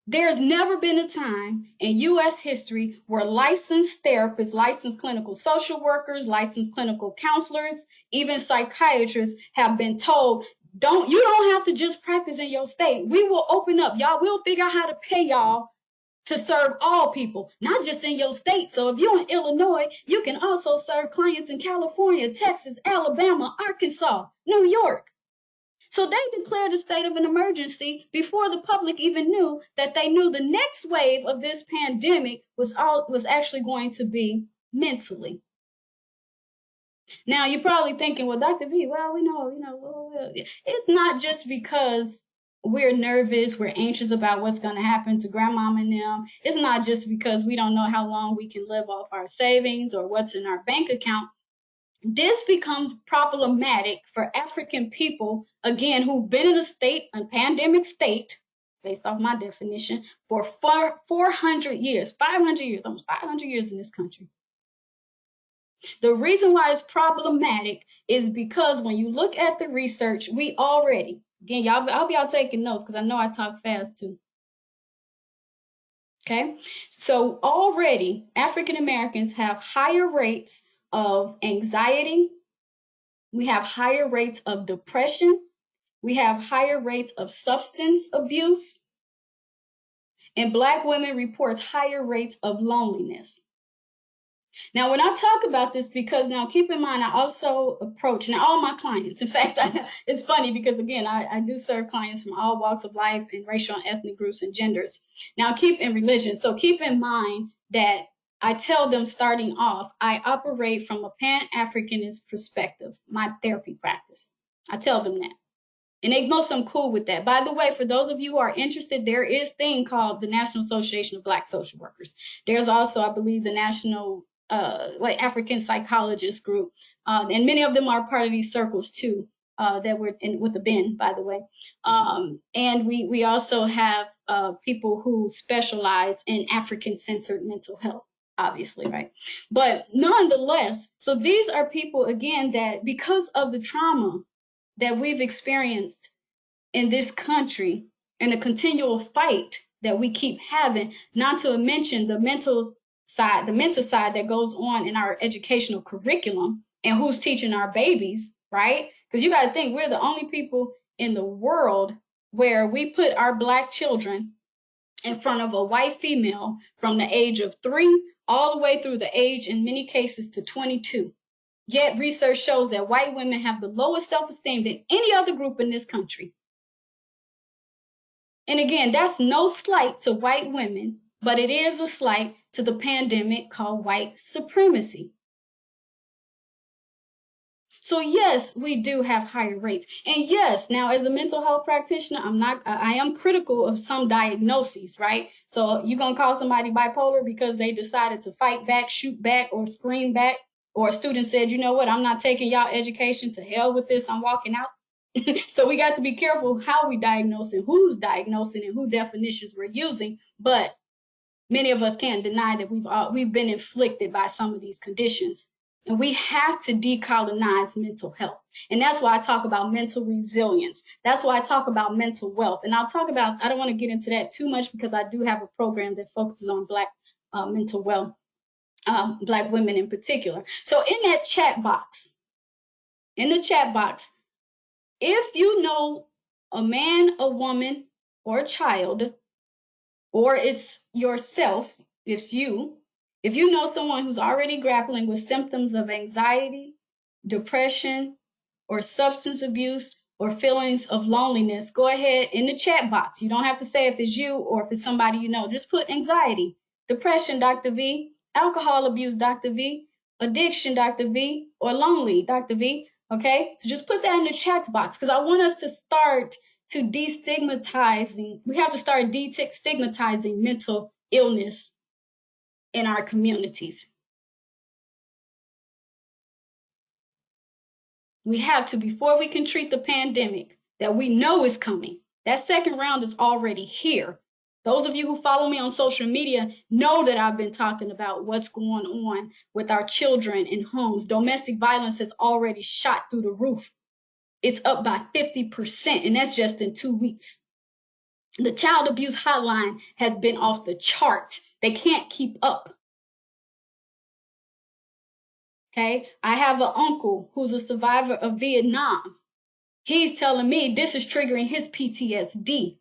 There's never been a time in U.S. history where licensed therapists, licensed clinical social workers, licensed clinical counselors, even psychiatrists have been told, you don't have to just practice in your state. We will open up. Y'all, we'll figure out how to pay y'all to serve all people, not just in your state. So if you're in Illinois, you can also serve clients in California, Texas, Alabama, Arkansas, New York. So they declared a state of an emergency before the public even knew that they knew the next wave of this pandemic was actually going to be mentally. Now you're probably thinking, well, Dr. V, well, we know, it's not just because we're nervous, we're anxious about what's going to happen to grandmama and them. It's not just because we don't know how long we can live off our savings or what's in our bank account. This becomes problematic for African people, again, who've been in a pandemic state, based off my definition, for 400 years, 500 years, almost 500 years in this country. The reason why it's problematic is because when you look at the research, we already, again, I hope y'all taking notes because I know I talk fast too. Okay, so already African Americans have higher rates of anxiety. We have higher rates of depression. We have higher rates of substance abuse. And Black women report higher rates of loneliness. Now, when I talk about this, because now keep in mind, I also approach, now all my clients, in fact, it's funny because again, I do serve clients from all walks of life and racial and ethnic groups and genders. Now keep in religion. So keep in mind that I tell them starting off, I operate from a Pan-Africanist perspective, my therapy practice. I tell them that. And they most of them cool with that. By the way, for those of you who are interested, there is a thing called the National Association of Black Social Workers. There's also, I believe, the National African Psychologist Group. And many of them are part of these circles too, that were in with the ABEN, by the way. And we also have people who specialize in African-centered mental health, obviously, right? But nonetheless, so these are people, again, that because of the trauma that we've experienced in this country and the continual fight that we keep having, not to mention the mental side that goes on in our educational curriculum and who's teaching our babies, right? Because you got to think we're the only people in the world where we put our Black children in front of a white female from the age of 3 all the way through the age, in many cases, to 22. Yet research shows that white women have the lowest self-esteem than any other group in this country. And again, that's no slight to white women, but it is a slight to the pandemic called white supremacy. So yes, we do have higher rates. And yes, now as a mental health practitioner, I am critical of some diagnoses, right? So you're going to call somebody bipolar because they decided to fight back, shoot back, or scream back. Or a student said, you know what, I'm not taking y'all education, to hell with this, I'm walking out. So we got to be careful how we diagnose and who's diagnosing and who definitions we're using. But many of us can't deny that we've been inflicted by some of these conditions And we have to decolonize mental health. And that's why I talk about mental resilience. That's why I talk about mental wealth. And I'll talk about, I don't want to get into that too much because I do have a program that focuses on Black mental wealth, Black women in particular. So in that chat box, if you know a man, a woman, or a child, or it's yourself, it's you, if you know someone who's already grappling with symptoms of anxiety, depression, or substance abuse, or feelings of loneliness, go ahead in the chat box. You don't have to say if it's you or if it's somebody you know. Just put anxiety, depression, Dr. V, alcohol abuse, Dr. V, addiction, Dr. V, or lonely, Dr. V. Okay? So just put that in the chat box because I want us to start to destigmatizing. We have to start destigmatizing mental illness in our communities. We have to, before we can treat the pandemic that we know is coming. That second round is already here. Those of you who follow me on social media know that I've been talking about what's going on with our children in homes. Domestic violence has already shot through the roof. It's up by 50%, and that's just in 2 weeks. The child abuse hotline has been off the charts. They can't keep up. Okay, I have an uncle who's a survivor of Vietnam. He's telling me this is triggering his PTSD.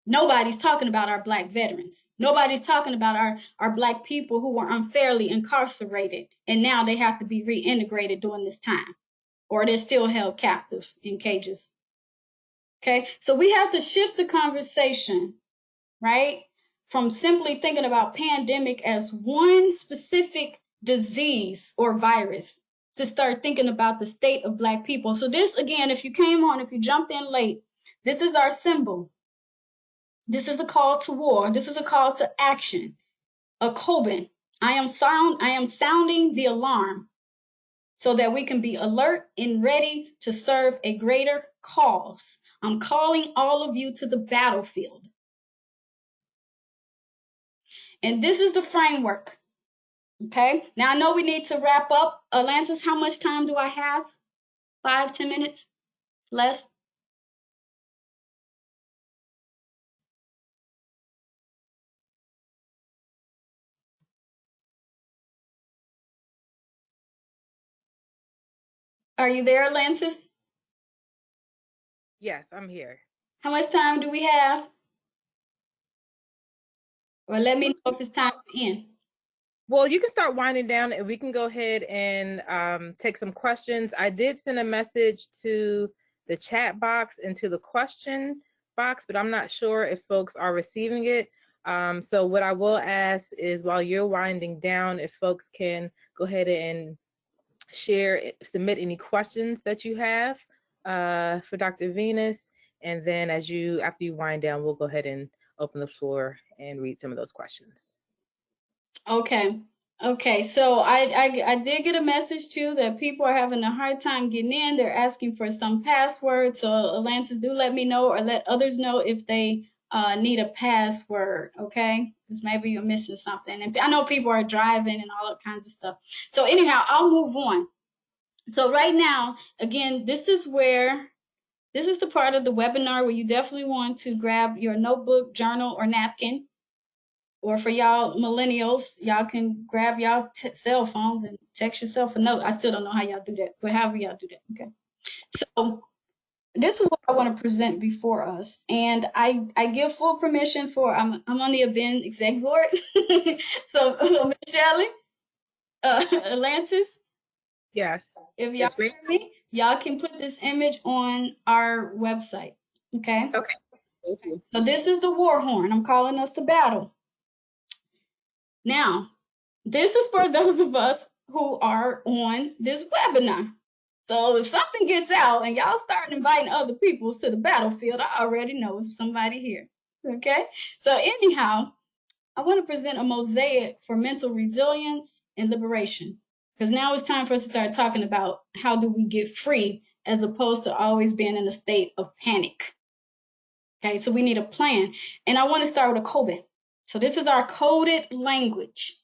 Nobody's talking about our Black veterans. Nobody's talking about our Black people who were unfairly incarcerated, and now they have to be reintegrated during this time, or they're still held captive in cages. Okay, so we have to shift the conversation, right? From simply thinking about pandemic as one specific disease or virus to start thinking about the state of Black people. So this, again, if you came on, if you jumped in late, this is our symbol. This is a call to war. This is a call to action. A Coben. I am sounding the alarm so that we can be alert and ready to serve a greater cause. I'm calling all of you to the battlefield. And this is the framework. Okay, now I know we need to wrap up. Atlantis, how much time do I have? 5-10 minutes? Less? Are you there, Atlantis? Yes, I'm here. How much time do we have? Or let me know if it's time to end. Well, you can start winding down and we can go ahead and take some questions. I did send a message to the chat box and to the question box, but I'm not sure if folks are receiving it. So what I will ask is while you're winding down, if folks can go ahead and submit any questions that you have for Dr. Venus. And then after you wind down, we'll go ahead and open the floor and read some of those questions. Okay, so I did get a message too that people are having a hard time getting in. They're asking for some password. So Atlantis, do let me know or let others know if they need a password, okay? Because maybe you're missing something. And I know people are driving and all that kinds of stuff. So anyhow, I'll move on. So right now, again, this is the part of the webinar where you definitely want to grab your notebook, journal, or napkin. Or for y'all millennials, y'all can grab y'all cell phones and text yourself a note. I still don't know how y'all do that, but however y'all do that, okay? So this is what I want to present before us. And I give full permission for, I'm on the ABEN exec board. So Michelle, Atlantis, yes. if y'all hear me, y'all can put this image on our website, okay? Okay, thank you. So this is the war horn. I'm calling us to battle. Now, this is for those of us who are on this webinar. So if something gets out and y'all start inviting other people to the battlefield, I already know it's somebody here. Okay? So anyhow, I want to present a mosaic for mental resilience and liberation. Because now it's time for us to start talking about how do we get free as opposed to always being in a state of panic. Okay, so we need a plan. And I want to start with a Kobe. So this is our coded language.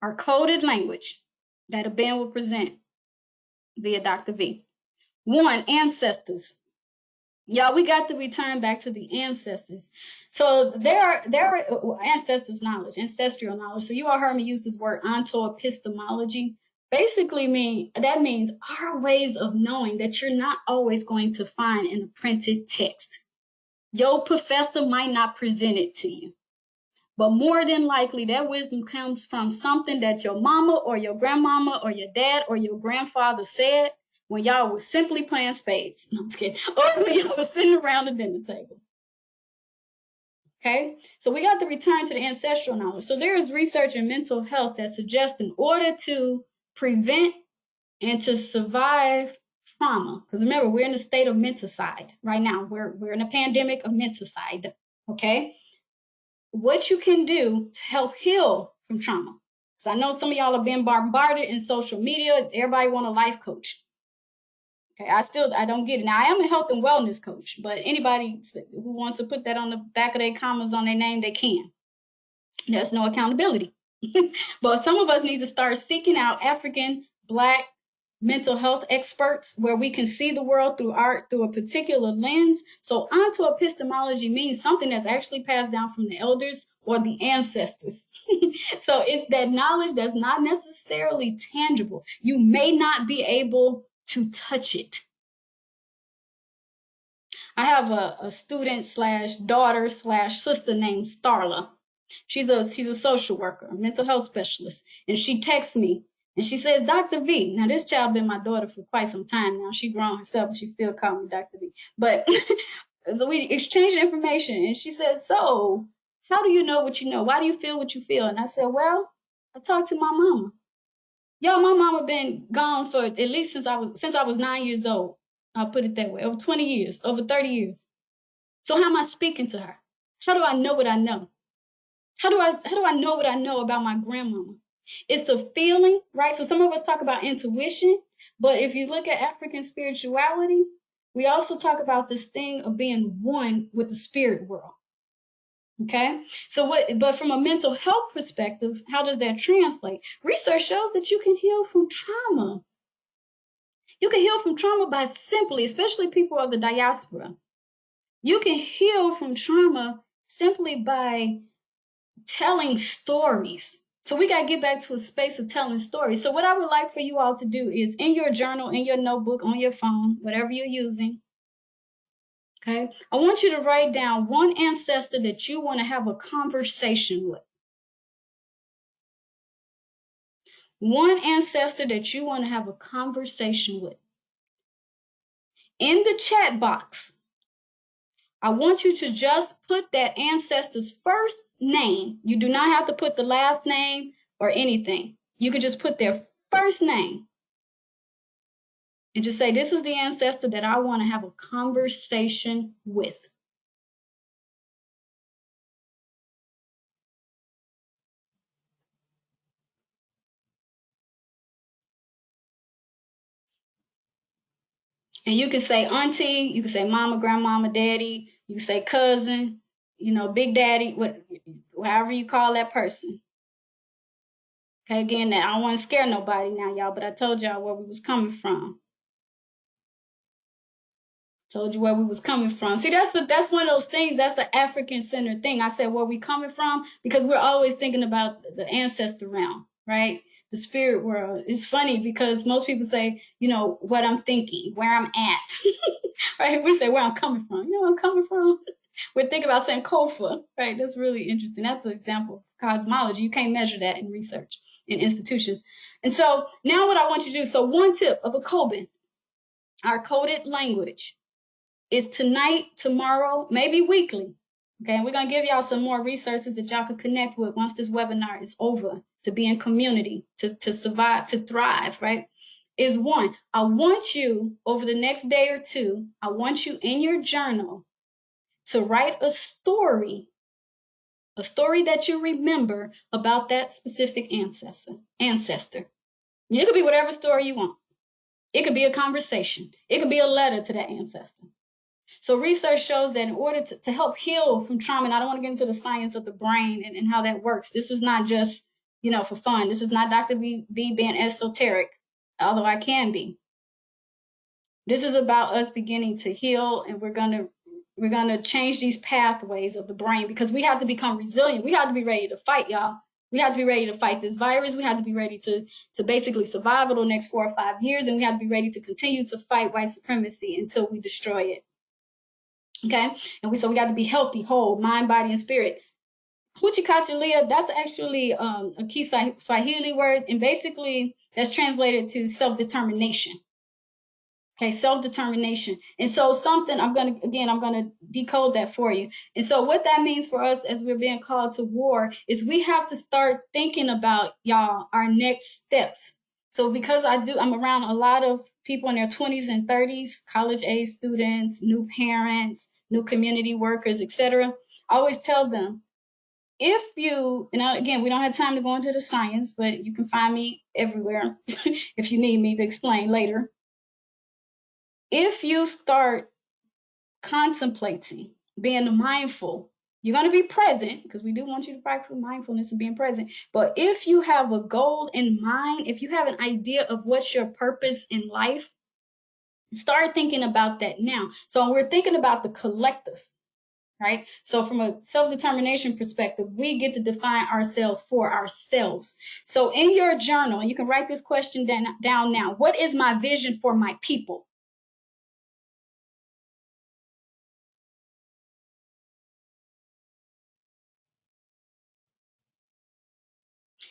Our coded language. that ABEN will present via Dr. V. 1, ancestors. Y'all, we got to return back to the ancestors. So there are ancestors' knowledge, ancestral knowledge. So you all heard me use this word ontoepistemology. Basically that means our ways of knowing that you're not always going to find in a printed text. Your professor might not present it to you, but more than likely that wisdom comes from something that your mama or your grandmama or your dad or your grandfather said when y'all was simply playing spades. No, I'm just kidding. Or when y'all was sitting around the dinner table. Okay, so we got to return to the ancestral knowledge. So there is research in mental health that suggests in order to prevent and to survive trauma, because remember, we're in a state of menticide right now. We're in a pandemic of menticide. Okay, what you can do to help heal from trauma. Because I know some of y'all have been bombarded in social media. Everybody want a life coach. Okay, I don't get it. Now, I am a health and wellness coach, but anybody who wants to put that on the back of their commas on their name, they can. There's no accountability. But some of us need to start seeking out African, Black mental health experts where we can see the world through art, through a particular lens. So ontoepistemology means something that's actually passed down from the elders or the ancestors. So it's that knowledge that's not necessarily tangible. You may not be able to touch it. I have a student slash daughter slash sister named Starla. She's a social worker, a mental health specialist. And she texts me and she says, Dr. V. Now this child been my daughter for quite some time now. She grown herself, but she still calls me Dr. V. But so we exchanged information and she said, so how do you know what you know? Why do you feel what you feel? And I said, well, I talked to my mama. Y'all, my mama been gone for at least since I was 9 years old. I'll put it that way. Over 20 years, over 30 years. So how am I speaking to her? How do I know what I know? How do I know what I know about my grandmama? It's a feeling, right? So some of us talk about intuition, but if you look at African spirituality, we also talk about this thing of being one with the spirit world. Okay? But from a mental health perspective, how does that translate? Research shows that you can heal from trauma. You can heal from trauma by simply, especially people of the diaspora, you can heal from trauma simply by telling stories. So we got to get back to a space of telling stories. So what I would like for you all to do is in your journal, in your notebook, on your phone, whatever you're using, okay, I want you to write down one ancestor that you want to have a conversation with. One ancestor that you want to have a conversation with. In the chat box, I want you to just put that ancestor's first name. You do not have to put the last name or anything. You could just put their first name and just say, this is the ancestor that I want to have a conversation with. And you can say auntie, you can say mama, grandmama, daddy, you can say cousin, big daddy, however you call that person. Okay, again, I don't want to scare nobody now, y'all, but I told y'all where we was coming from. Told you where we was coming from. See, that's one of those things, that's the African-centered thing. I said where we coming from because we're always thinking about the ancestor realm, right? The spirit world. It's funny because most people say, what I'm thinking, where I'm at, right? We say where I'm coming from. You know where I'm coming from? We're thinking about saying Kofa, right? That's really interesting. That's an example of cosmology. You can't measure that in research in institutions. And so now what I want you to do, so one tip of a Koban, our coded language, is tonight, tomorrow, maybe weekly. Okay, and we're going to give y'all some more resources that y'all can connect with once this webinar is over, to be in community, to survive, to thrive, right? Is one, I want you over the next day or two, I want you in your journal to write a story that you remember about that specific ancestor. It could be whatever story you want. It could be a conversation. It could be a letter to that ancestor. So research shows that in order to help heal from trauma, and I don't want to get into the science of the brain and how that works. This is not just you know, for fun. This is not Dr. B being esoteric, although I can be. This is about us beginning to heal, and we're gonna change these pathways of the brain, because we have to become resilient. We have to be ready to fight, y'all. We have to be ready to fight this virus. We have to be ready to basically survive the next 4 or 5 years, and we have to be ready to continue to fight white supremacy until we destroy it. Okay, and so we got to be healthy, whole, mind, body, and spirit. Huchikachilia, that's actually a key Swahili word, and basically that's translated to self-determination. Okay, self-determination. And so I'm gonna decode that for you. And so what that means for us as we're being called to war is we have to start thinking about, y'all, our next steps. So because I'm around a lot of people in their 20s and 30s, college age students, new parents, new community workers, etc. I always tell them, if you, and again, we don't have time to go into the science, but you can find me everywhere if you need me to explain later. If you start contemplating, being mindful, you're going to be present, because we do want you to practice mindfulness and being present. But if you have a goal in mind, if you have an idea of what's your purpose in life, start thinking about that now. So we're thinking about the collective, right? So from a self-determination perspective, we get to define ourselves for ourselves. So in your journal, you can write this question down now. What is my vision for my people?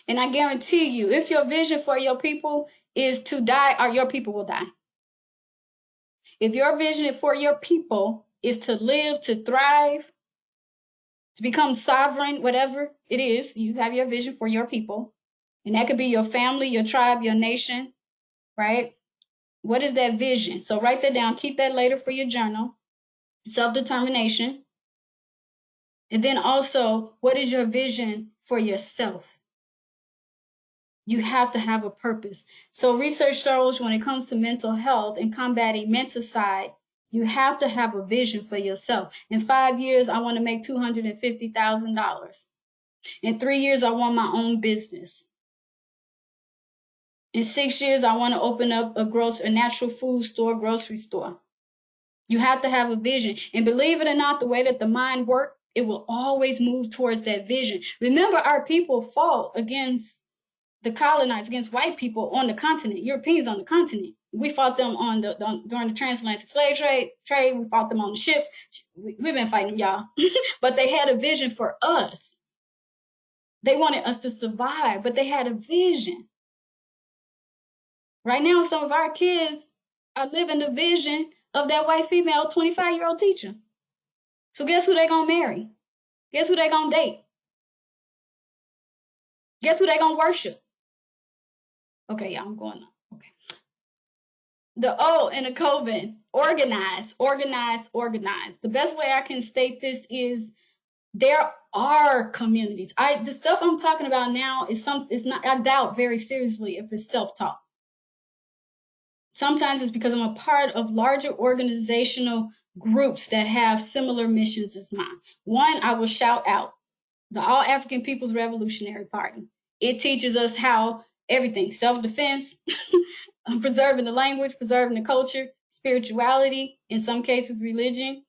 And I guarantee you, if your vision for your people is to die, or your people will die. If your vision for your people is to live, to thrive, to become sovereign, whatever it is, you have your vision for your people. And that could be your family, your tribe, your nation, right? What is that vision? So write that down. Keep that later for your journal. Self-determination. And then also, what is your vision for yourself? You have to have a purpose. So research shows when it comes to mental health and combating MENTACIDE, you have to have a vision for yourself. In 5 years, I want to make $250,000. In 3 years, I want my own business. In 6 years, I want to open up a natural food store, grocery store. You have to have a vision. And believe it or not, the way that the mind works, it will always move towards that vision. Remember, our people fought against the colonized, against white people on the continent, Europeans on the continent. We fought them during the transatlantic slave trade. We fought them on the ships. We've been fighting them, y'all. But they had a vision for us. They wanted us to survive, but they had a vision. Right now, some of our kids are living the vision of that white female 25-year-old teacher. So guess who they gonna marry? Guess who they gonna date? Guess who they gonna worship? Okay, yeah, I'm going on. Okay. The O in the Coven, organize, organize, organize. The best way I can state this is there are communities. The stuff I'm talking about now is not, I doubt very seriously if it's self-taught. Sometimes it's because I'm a part of larger organizational groups that have similar missions as mine. One, I will shout out the All African People's Revolutionary Party. It teaches us how everything, self-defense, preserving the language, preserving the culture, spirituality, in some cases religion,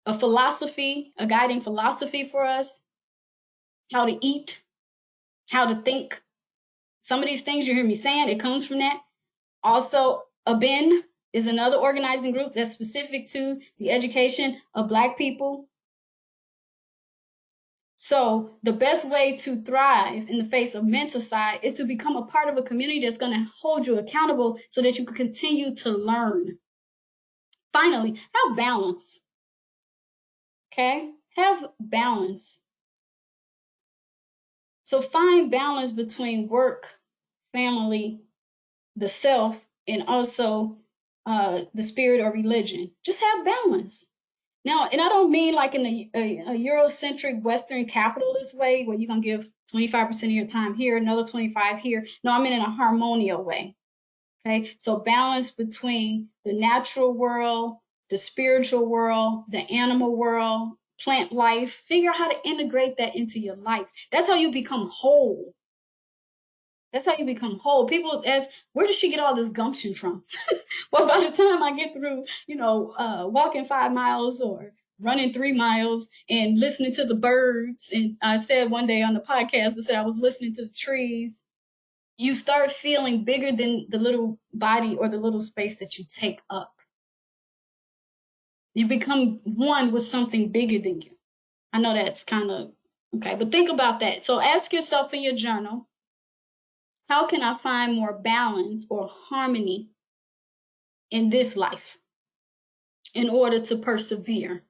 a philosophy, a guiding philosophy for us, how to eat, how to think. Some of these things you hear me saying, it comes from that. Also, ABEN is another organizing group that's specific to the education of Black people. So the best way to thrive in the face of MENTACIDE is to become a part of a community that's going to hold you accountable so that you can continue to learn. Finally, have balance. Okay? Have balance. So find balance between work, family, the self, and also the spirit or religion. Just have balance. Now, and I don't mean like in a Eurocentric Western capitalist way where you're going to give 25% of your time here, another 25 here. No, I mean in a harmonial way. Okay, so balance between the natural world, the spiritual world, the animal world, plant life. Figure out how to integrate that into your life. That's how you become whole. That's how you become whole. People ask, where does she get all this gumption from? Well, by the time I get through, walking 5 miles or running 3 miles and listening to the birds, and I said one day on the podcast, I said I was listening to the trees, you start feeling bigger than the little body or the little space that you take up. You become one with something bigger than you. I know that's kind of okay, but think about that. So ask yourself in your journal, how can I find more balance or harmony in this life in order to persevere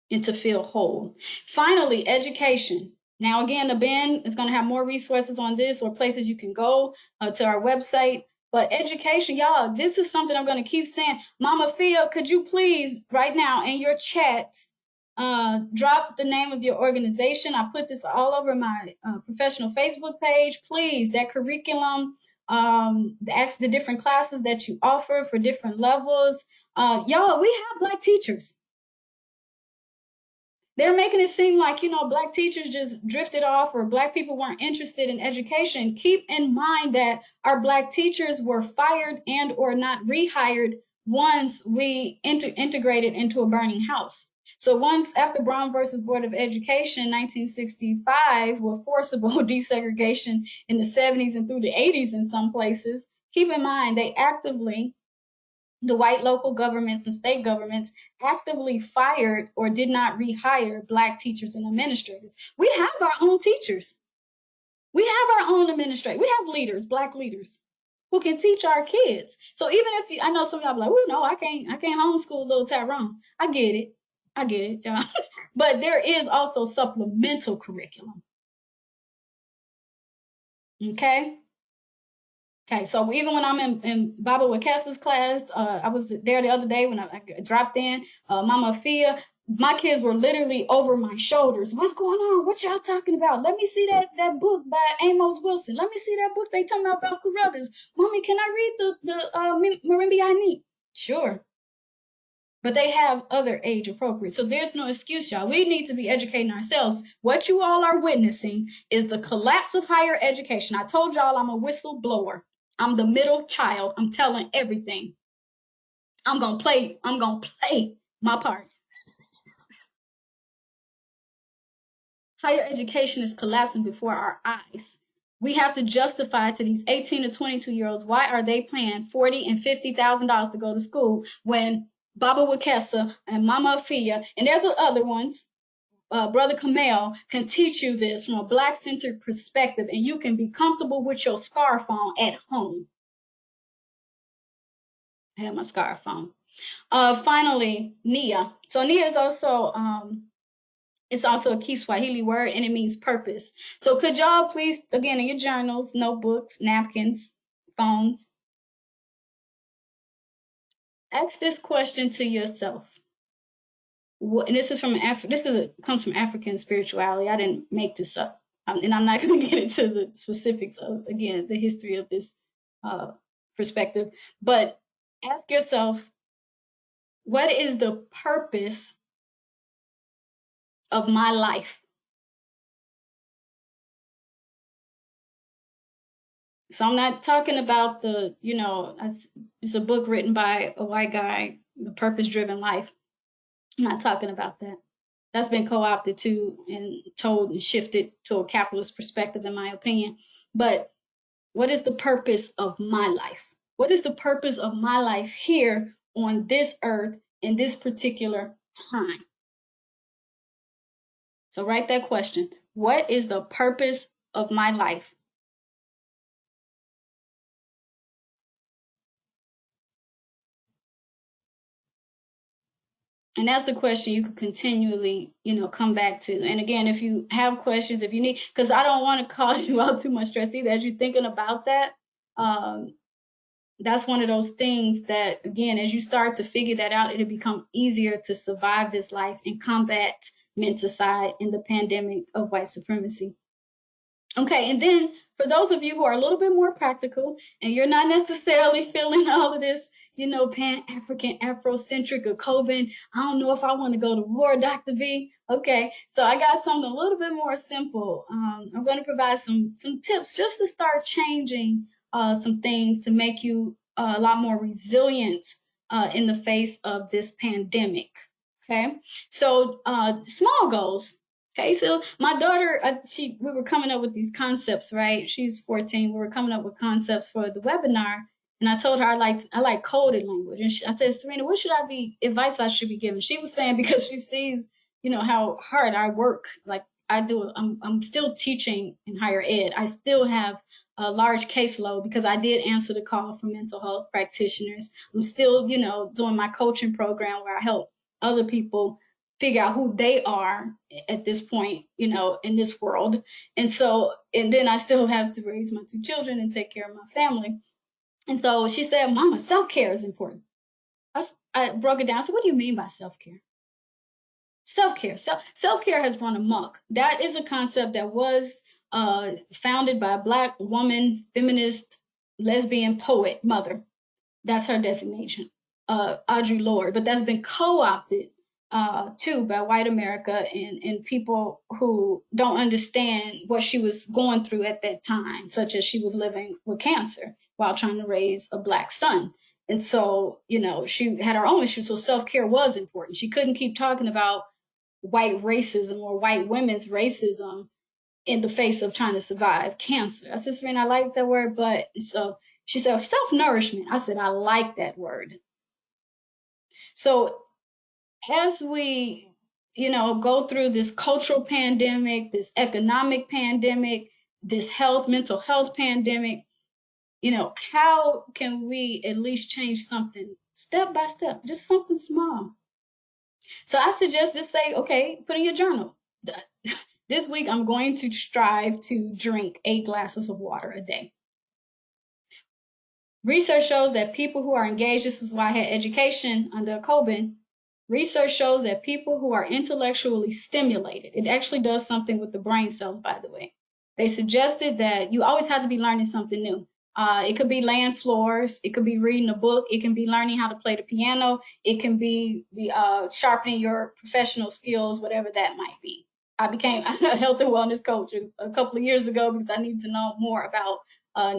and to feel whole? Finally, education. Now, again, ABEN is going to have more resources on this or places you can go to our website. But education, y'all, this is something I'm going to keep saying. Mama Fia, could you please, right now in your chat, drop the name of your organization? I put this all over my professional Facebook page. Please, that curriculum, the different classes that you offer for different levels. Y'all, we have Black teachers. They're making it seem like, Black teachers just drifted off or Black people weren't interested in education. Keep in mind that our Black teachers were fired and or not rehired once we integrated into a burning house. So once after Brown versus Board of Education, 1965, with forcible desegregation in the 70s and through the 80s in some places, keep in mind the white local governments and state governments actively fired or did not rehire Black teachers and administrators. We have our own teachers. We have our own administrators. We have leaders, Black leaders, who can teach our kids. So even if I know some of y'all be like, oh no, I can't homeschool little Tyrone. I get it, John. But there is also supplemental curriculum. Okay. Okay, so even when I'm in Baba Wakessa's class, I was there the other day when I dropped in, Mama Fia, my kids were literally over my shoulders. What's going on? What y'all talking about? Let me see that book by Amos Wilson. Let me see that book they talking about Carruthers. Mommy, can I read the Marimba I Need? Sure. But they have other age appropriate. So there's no excuse, y'all. We need to be educating ourselves. What you all are witnessing is the collapse of higher education. I told y'all I'm a whistleblower. I'm the middle child. I'm telling everything. I'm gonna play my part. Higher education is collapsing before our eyes. We have to justify to these 18 to 22-year-olds, why are they paying $40,000 and $50,000 to go to school when Baba Wakessa and Mama Afia, and there's the other ones, Brother Kamel, can teach you this from a Black-centered perspective, and you can be comfortable with your scarf on at home. I have my scarf on. Finally, Nia. So Nia is also it's also a Kiswahili word, and it means purpose. So could y'all please, again, in your journals, notebooks, napkins, phones, ask this question to yourself. And this is comes from African spirituality. I didn't make this up, and I'm not going to get into the specifics of, again, the history of this perspective. But ask yourself, what is the purpose of my life? So I'm not talking about it's a book written by a white guy, The Purpose-Driven Life. I'm not talking about that. That's been co-opted too and told and shifted to a capitalist perspective, in my opinion. But what is the purpose of my life? What is the purpose of my life here on this earth in this particular time? So write that question. What is the purpose of my life? And that's the question you could continually, come back to. And again, if you have questions, if you need, because I don't want to cause you all too much stress either as you're thinking about that. That's one of those things that, again, as you start to figure that out, it'll become easier to survive this life and combat menticide in the pandemic of white supremacy. Okay, and then For those of you who are a little bit more practical and you're not necessarily feeling all of this, Pan-African, Afrocentric, or Coven, I don't know if I want to go to war, Dr. V. Okay, so I got something a little bit more simple. I'm going to provide some tips just to start changing some things to make you a lot more resilient in the face of this pandemic. Okay, so small goals. Okay, so my daughter, we were coming up with these concepts, right? She's 14. We were coming up with concepts for the webinar, and I told her I like coded language, and I said, Serena, what should advice I should be giving? She was saying because she sees, how hard I work. Like I do, I'm still teaching in higher ed. I still have a large caseload because I did answer the call for mental health practitioners. I'm still, doing my coaching program where I help other people figure out who they are at this point, in this world. And then I still have to raise my 2 children and take care of my family. And so she said, Mama, self-care is important. I broke it down. So what do you mean by self-care? Self-care. Self-care has run amok. That is a concept that was founded by a Black woman, feminist, lesbian poet, mother. That's her designation, Audre Lorde. But that's been co-opted too by white America and people who don't understand what she was going through at that time, such as she was living with cancer while trying to raise a Black son. And so, she had her own issues. So self-care was important. She couldn't keep talking about white racism or white women's racism in the face of trying to survive cancer. I said, Serena, I like that word, but so she said, self-nourishment. I said, I like that word. So as we, go through this cultural pandemic, this economic pandemic, this mental health pandemic, how can we at least change something step by step, just something small? So I suggest just say, okay, put in your journal. This week, I'm going to strive to drink 8 glasses of water a day. Research shows that people who are engaged, this is why I had education under COBIN, research shows that people who are intellectually stimulated, it actually does something with the brain cells, by the way. They suggested that you always have to be learning something new. It could be laying floors. It could be reading a book. It can be learning how to play the piano. It can be sharpening your professional skills, whatever that might be. I became a health and wellness coach a couple of years ago because I needed to know more about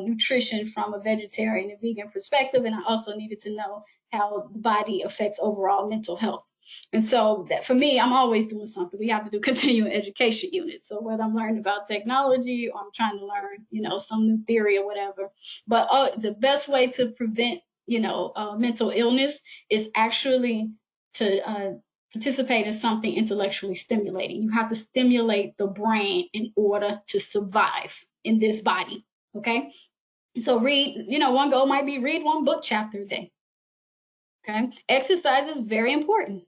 nutrition from a vegetarian and vegan perspective. And I also needed to know how the body affects overall mental health. And so that for me, I'm always doing something. We have to do continuing education units. So whether I'm learning about technology or I'm trying to learn, some new theory or whatever. But the best way to prevent, mental illness is actually to participate in something intellectually stimulating. You have to stimulate the brain in order to survive in this body. Okay. So read, one goal might be read 1 book chapter a day. Okay. Exercise is very important.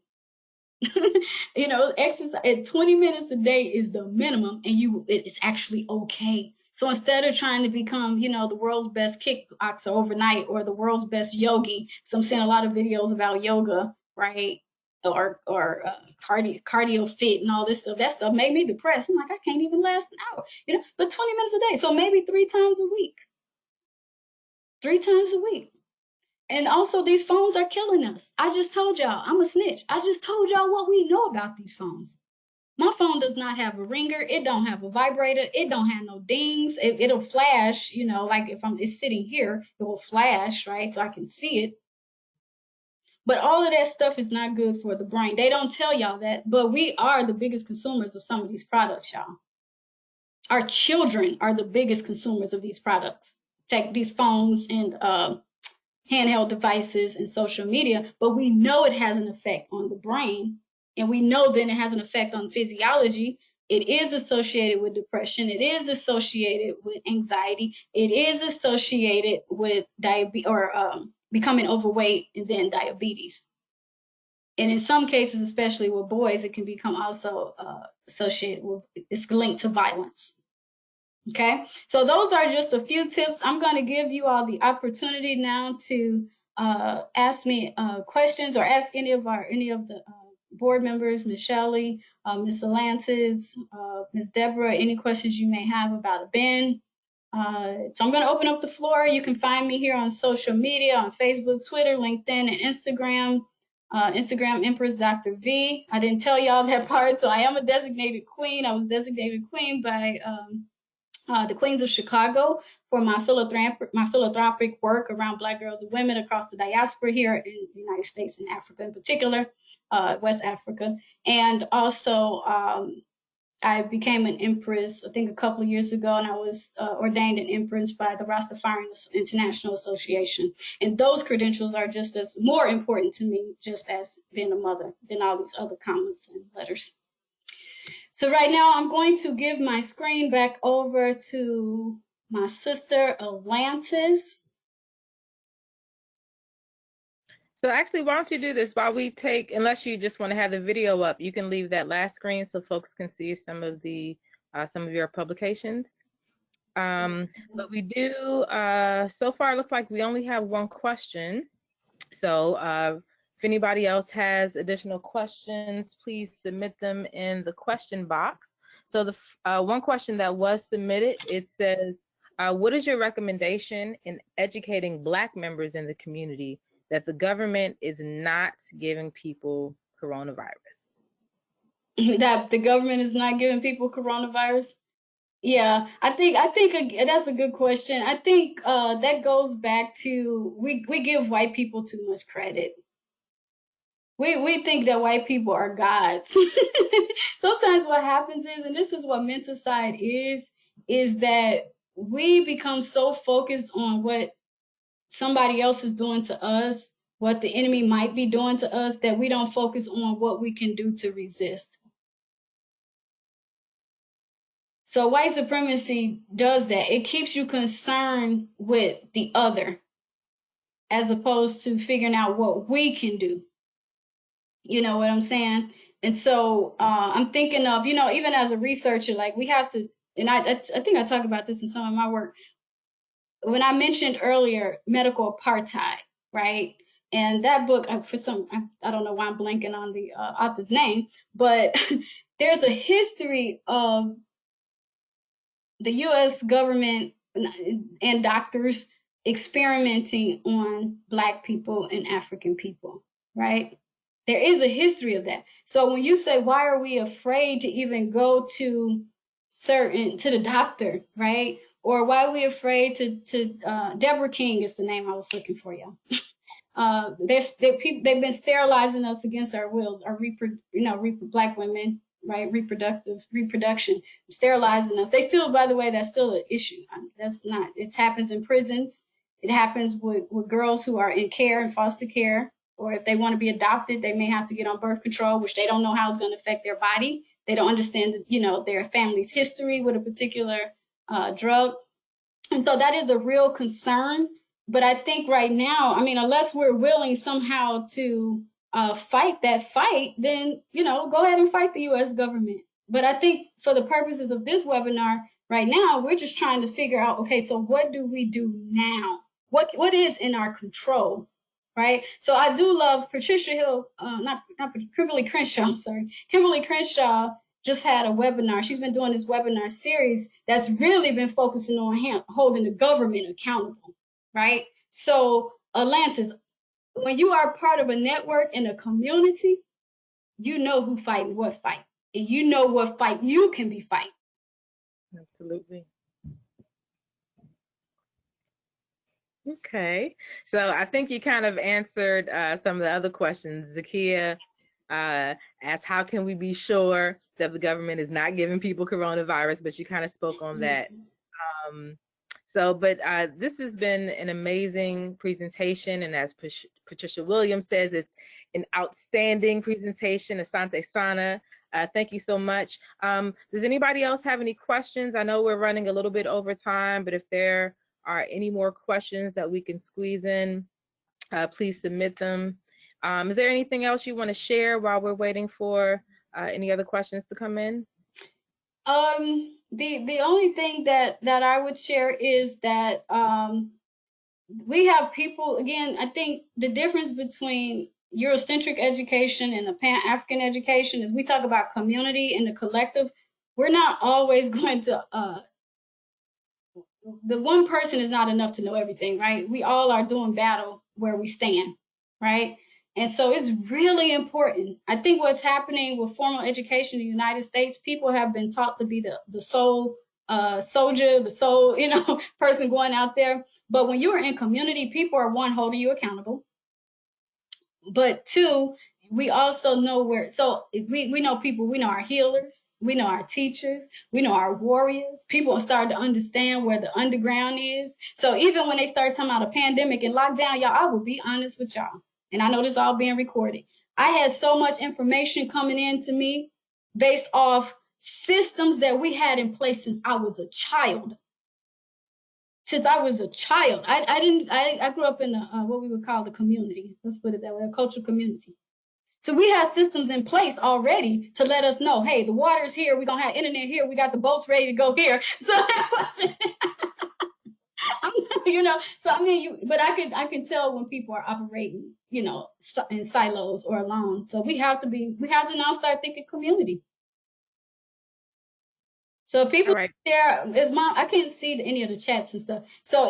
Exercise at 20 minutes a day is the minimum, and it's actually okay. So instead of trying to become, the world's best kickboxer overnight or the world's best yogi, so I'm seeing a lot of videos about yoga, right? Or cardio fit and all this stuff. That stuff made me depressed. I'm like, I can't even last an hour, but 20 minutes a day. So maybe 3 times a week. 3 times a week. And also, these phones are killing us. I just told y'all, I'm a snitch. I just told y'all what we know about these phones. My phone does not have a ringer. It don't have a vibrator. It don't have no dings. It'll flash, like if it's sitting here, it will flash, right? So I can see it. But all of that stuff is not good for the brain. They don't tell y'all that, but we are the biggest consumers of some of these products, y'all. Our children are the biggest consumers of these products. Take these phones and handheld devices and social media, but we know it has an effect on the brain, and we know then it has an effect on physiology. It is associated with depression. It is associated with anxiety. It is associated with diabetes or becoming overweight and then diabetes. And in some cases, especially with boys, it can become also associated with, it's linked to violence. Okay, so those are just a few tips. I'm going to give you all the opportunity now to ask me questions or ask any of the board members, Ms. Shelley, Ms. Alantis, Ms. Deborah, any questions you may have about ABEN. So I'm going to open up the floor. You can find me here on social media, on Facebook, Twitter, LinkedIn, and Instagram. Instagram Empress Dr. V. I didn't tell y'all that part, so I am a designated queen. I was designated queen by the Queens of Chicago for my philanthropic work around Black girls and women across the diaspora here in the United States and Africa in particular, West Africa. And also, I became an empress, I think, a couple of years ago, and I was ordained an empress by the Rastafarian International Association. And those credentials are just as more important to me, just as being a mother, than all these other comments and letters. So right now, I'm going to give my screen back over to my sister, Atlantis. So actually, why don't you do this while we take, unless you just want to have the video up, you can leave that last screen so folks can see some of your publications. But we do, so far it looks like we only have one question. So if anybody else has additional questions, please submit them in the question box. So the one question that was submitted, it says, what is your recommendation in educating Black members in the community that the government is not giving people coronavirus? That the government is not giving people coronavirus? Yeah, I think that's a good question. I think that goes back to we give white people too much credit. We think that white people are gods. Sometimes what happens is, and this is what menticide is that we become so focused on what somebody else is doing to us, what the enemy might be doing to us, that we don't focus on what we can do to resist. So white supremacy does that. It keeps you concerned with the other as opposed to figuring out what we can do. You know what I'm saying? And so I'm thinking of, even as a researcher, like we have to, and I think I talk about this in some of my work. When I mentioned earlier medical apartheid, right? And that book, I don't know why I'm blanking on the author's name, but there's a history of the U.S. government and doctors experimenting on Black people and African people, right? There is a history of that. So when you say, why are we afraid to even go to the doctor, right? Or why are we afraid to Deborah King is the name I was looking for, y'all. They've been sterilizing us against our wills, our Black women, right? Reproduction, sterilizing us. They still, by the way, that's still an issue. That's not, it happens in prisons. It happens with girls who are in care and foster care, or if they want to be adopted, they may have to get on birth control, which they don't know how it's going to affect their body. They don't understand, their family's history with a particular drug. And so that is a real concern. But I think right now, unless we're willing somehow to fight that fight, then, go ahead and fight the U.S. government. But I think for the purposes of this webinar right now, we're just trying to figure out, okay, so what do we do now? What is in our control, right? So I do love Patricia Hill, Kimberly Crenshaw, I'm sorry. Kimberly Crenshaw just had a webinar. She's been doing this webinar series that's really been focusing on holding the government accountable, right? So Atlantis, when you are part of a network and a community, you know who fighting what fight, and you know what fight you can be fighting. Absolutely. Okay, so I think you kind of answered some of the other questions. Zakia asked, how can we be sure that the government is not giving people coronavirus? But you kind of spoke on that. But this has been an amazing presentation, and as Patricia Williams says, it's an outstanding presentation. Asante Sana, thank you so much. Does anybody else have any questions? I know we're running a little bit over time, but if there are any more questions that we can squeeze in, please submit them. Is there anything else you want to share while we're waiting for any other questions to come in? The only thing that I would share is that we have people, again, I think the difference between Eurocentric education and the Pan-African education is we talk about community and the collective. We're not always going to the one person is not enough to know everything, right? We all are doing battle where we stand, right? And so it's really important. I think what's happening with formal education in the United States, people have been taught to be the sole soldier, the sole, person going out there. But when you're in community, people are, one, holding you accountable. But two, we also know where, so we know people, we know our healers, we know our teachers, we know our warriors. People are starting to understand where the underground is. So even when they start talking about a pandemic and lockdown, y'all, I will be honest with y'all. And I know this all being recorded. I had so much information coming in to me based off systems that we had in place since I was a child. Since I was a child, I grew up in what we would call the community. Let's put it that way, a cultural community. So we have systems in place already to let us know, hey, the water's here. We're going to have internet here. We got the boats ready to go here. So that wasn't, so I mean, but I can tell when people are operating, in silos or alone. So we have to now start thinking community. So if people there is I can't see any of the chats and stuff. So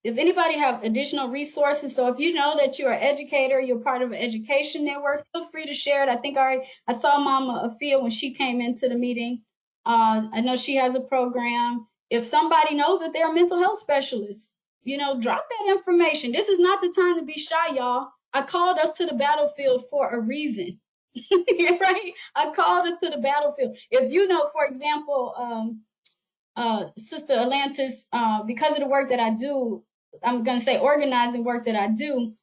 if anybody have additional resources, so if you know that you're an educator, you're part of an education network, feel free to share it. I think I saw Mama Afia when she came into the meeting. I know she has a program. If somebody knows that they're a mental health specialist, drop that information. This is not the time to be shy, y'all. I called us to the battlefield for a reason. Right? I called us to the battlefield. If you know, for example, Sister Atlantis, because of the work that I do, I'm going to say organizing work that I do.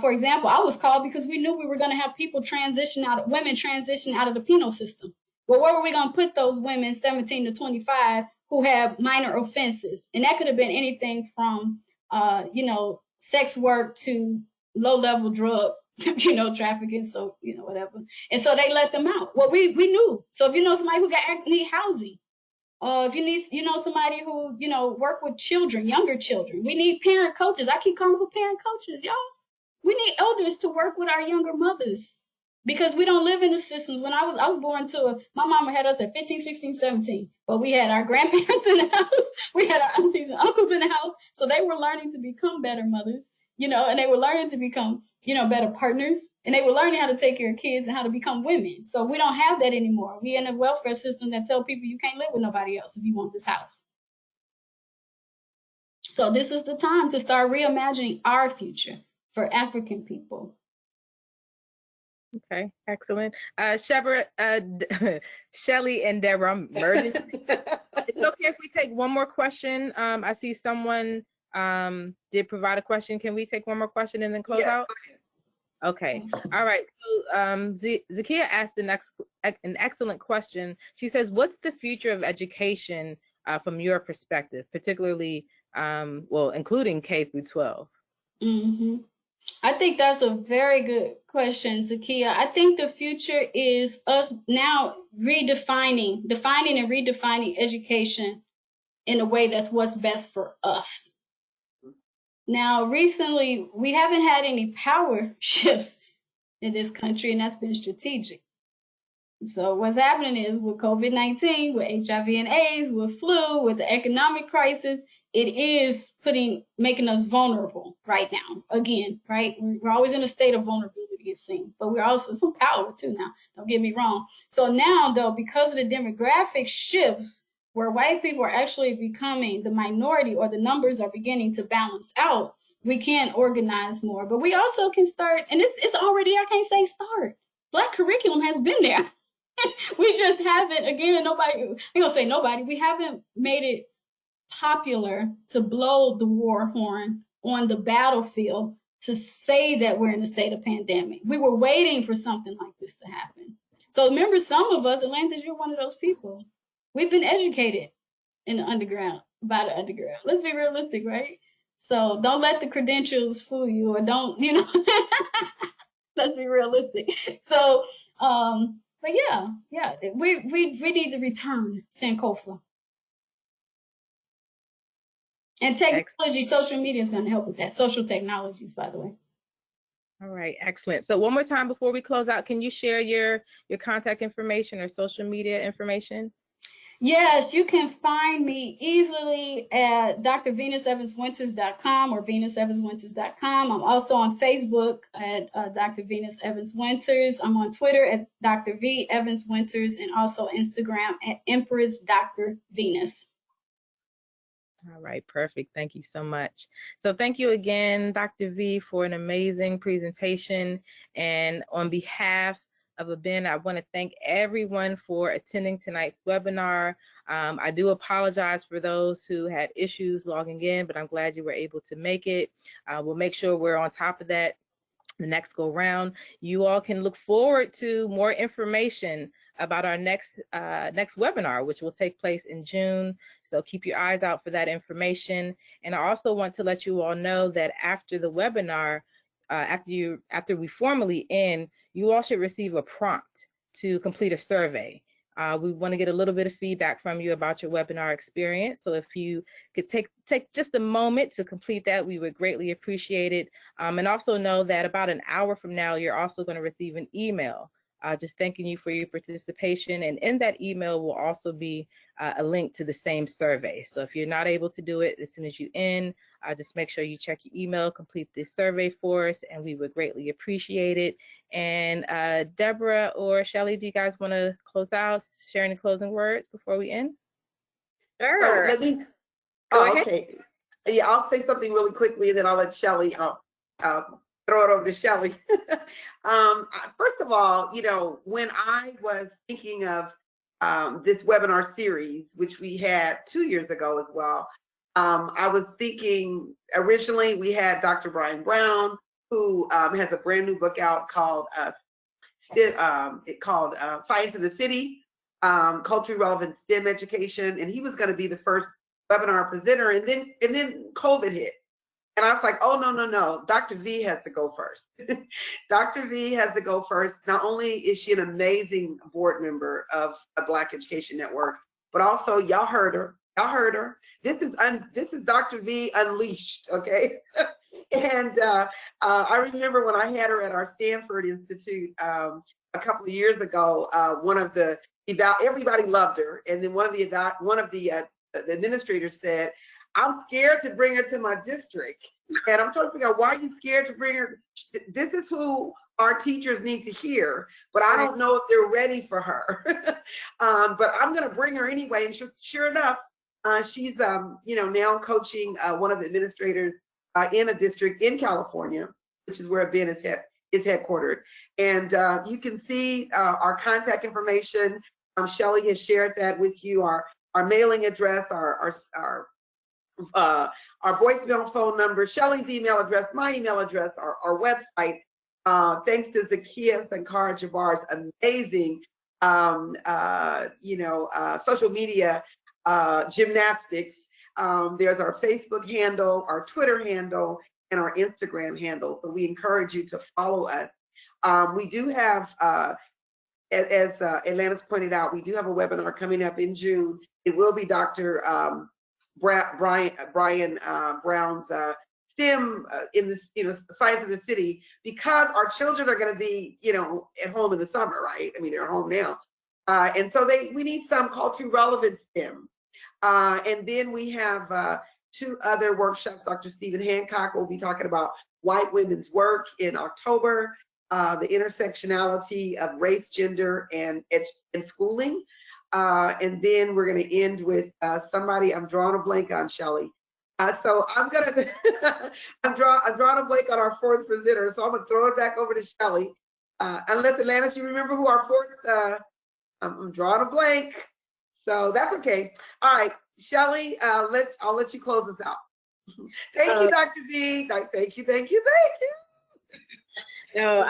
For example, I was called because we knew we were going to have women transition out of the penal system. Well, where were we going to put those women 17 to 25 who have minor offenses? And that could have been anything from, sex work to low-level drug, trafficking, so, whatever. And so they let them out. Well, we knew. So if you know somebody who need housing, if you need, somebody who, work with children, younger children, we need parent coaches. I keep calling for parent coaches, y'all. We need elders to work with our younger mothers because we don't live in the systems. When I was born my mama had us at 15, 16, 17, but we had our grandparents in the house. We had our aunties and uncles in the house. So they were learning to become better mothers, and they were learning to become, better partners. And they were learning how to take care of kids and how to become women. So we don't have that anymore. We in a welfare system that tell people you can't live with nobody else if you want this house. So this is the time to start reimagining our future for African people. Okay, excellent. Shelly and Deborah, I'm merging. Is it okay if we take one more question? I see someone did provide a question. Can we take one more question and then close out? Okay. All right. So Zakia asked an excellent question. She says, what's the future of education from your perspective, particularly, including K through 12? Mm-hmm. I think that's a very good question, Zakia. I think the future is us now defining and redefining education in a way that's what's best for us. Now, recently, we haven't had any power shifts in this country, and that's been strategic. So what's happening is with COVID-19, with HIV and AIDS, with flu, with the economic crisis, it is making us vulnerable right now. Again, right? We're always in a state of vulnerability, it seems, but we're also some power too now. Don't get me wrong. So now, though, because of the demographic shifts, where white people are actually becoming the minority or the numbers are beginning to balance out, we can organize more. But we also can start, and it's already, I can't say start. Black curriculum has been there. We just haven't, again, we haven't made it popular to blow the war horn on the battlefield to say that we're in a state of pandemic. We were waiting for something like this to happen. So remember, some of us, Atlantis, you're one of those people. We've been educated in the underground, by the underground. Let's be realistic, right? So don't let the credentials fool you, or don't, let's be realistic. So, but yeah, we need to return Sankofa. And technology, social media is going to help with that. Social technologies, by the way. All right, excellent. So one more time before we close out, can you share your contact information or social media information? Yes, you can find me easily at drvenusevanswinters.com or venusevanswinters.com. I'm also on Facebook at Dr. Venus Evans Winters. I'm on Twitter at Dr. V Evans Winters and also Instagram at Empress Dr. Venus. All right, perfect. Thank you so much. So thank you again, Dr. V, for an amazing presentation. And on behalf of ABEN, I want to thank everyone for attending tonight's webinar. I do apologize for those who had issues logging in, but I'm glad you were able to make it. We'll make sure we're on top of that the next go round. You all can look forward to more information about our next webinar, which will take place in June. So keep your eyes out for that information. And I also want to let you all know that after the webinar, after we formally end, you all should receive a prompt to complete a survey. We want to get a little bit of feedback from you about your webinar experience. So if you could take just a moment to complete that, we would greatly appreciate it. And also know that about an hour from now, you're also going to receive an email just thanking you for your participation. And in that email will also be a link to the same survey. So if you're not able to do it as soon as you end, just make sure you check your email, complete this survey for us, and we would greatly appreciate it. And Deborah or Shelly, do you guys want to close out, share any closing words before we end? Sure. Let me, Go ahead. okay. Yeah, I'll say something really quickly and then I'll let Shelly throw it over to Shelly. First of all, you know, when I was thinking of this webinar series, which we had 2 years ago as well, I was thinking originally we had Dr. Brian Brown, who has a brand new book out called Science of the City, Culturally Relevant STEM Education, and he was going to be the first webinar presenter, and then COVID hit. And I was like, oh, no, Dr. V has to go first. Dr. V has to go first. Not only is she an amazing board member of a Black Education Network, but also y'all heard her. This is Dr. V Unleashed, okay? And I remember when I had her at our Stanford Institute a couple of years ago, everybody loved her. And then one of the administrators said, I'm scared to bring her to my district. And I'm trying to figure out, why are you scared to bring her? This is who our teachers need to hear, but I don't know if they're ready for her. But I'm going to bring her anyway. And sure enough, she's now coaching one of the administrators in a district in California, which is where ABEN is headquartered. And you can see our contact information. Shelly has shared that with you, our mailing address, our voicemail phone number, Shelly's email address, my email address, our website. Thanks to Zakiya and Kara Jabbar's amazing, social media gymnastics. There's our Facebook handle, our Twitter handle, and our Instagram handle. So we encourage you to follow us. We do have, as Atlantis pointed out, we do have a webinar coming up in June. It will be Dr. Brian Brown's STEM in this, Science of the City, because our children are going to be, at home in the summer, right? I mean, they're home now. And so we need some culturally relevant STEM. And then we have 2 other workshops. Dr. Stephen Hancock will be talking about white women's work in October, the intersectionality of race, gender, and schooling. And then we're going to end with somebody I'm drawing a blank on, Shelly. So I'm drawing a blank on our 4th presenter. So I'm going to throw it back over to Shelly. Unless Atlantis, you remember who our 4th, I'm drawing a blank. So that's okay. All right, Shelly, I'll let you close us out. Thank you, Dr. V. Thank you. No,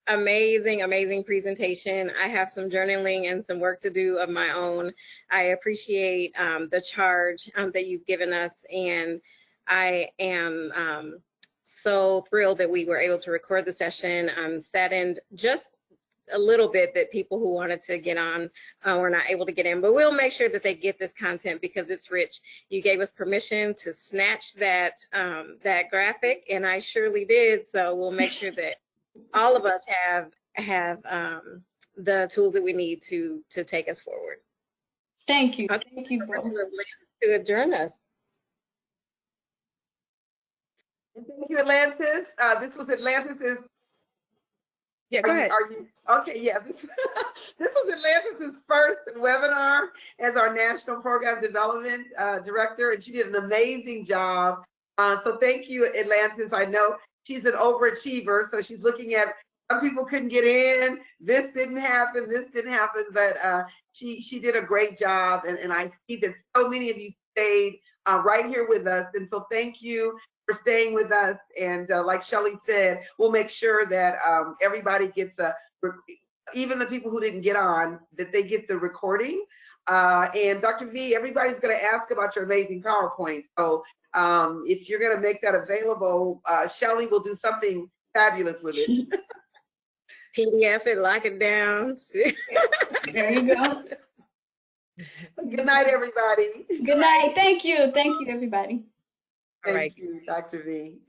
amazing presentation. I have some journaling and some work to do of my own. I appreciate the charge that you've given us, and I am so thrilled that we were able to record the session. I'm saddened just a little bit that people who wanted to get on were not able to get in, but we'll make sure that they get this content because it's rich. You gave us permission to snatch that that graphic, and I surely did. So we'll make sure that all of us have the tools that we need to take us forward. Thank you. I'll Thank you both. to adjourn us. And thank you, Atlantis. This was Atlantis's. Yeah, go ahead. Are you okay? Yeah, this was Atlantis's first webinar as our National Program Development Director, and she did an amazing job. So thank you, Atlantis. I know she's an overachiever, so she's looking at some people couldn't get in. This didn't happen. This didn't happen, but she did a great job, and I see that so many of you stayed right here with us, and so thank you for staying with us. And like Shelley said, we'll make sure that everybody gets even the people who didn't get on, that they get the recording. And Dr. V, everybody's going to ask about your amazing PowerPoint. So if you're going to make that available, Shelley will do something fabulous with it. PDF it, lock it down. There you go. Good night, everybody. Good night. Thank you. Thank you, everybody. Thank you, Dr. V.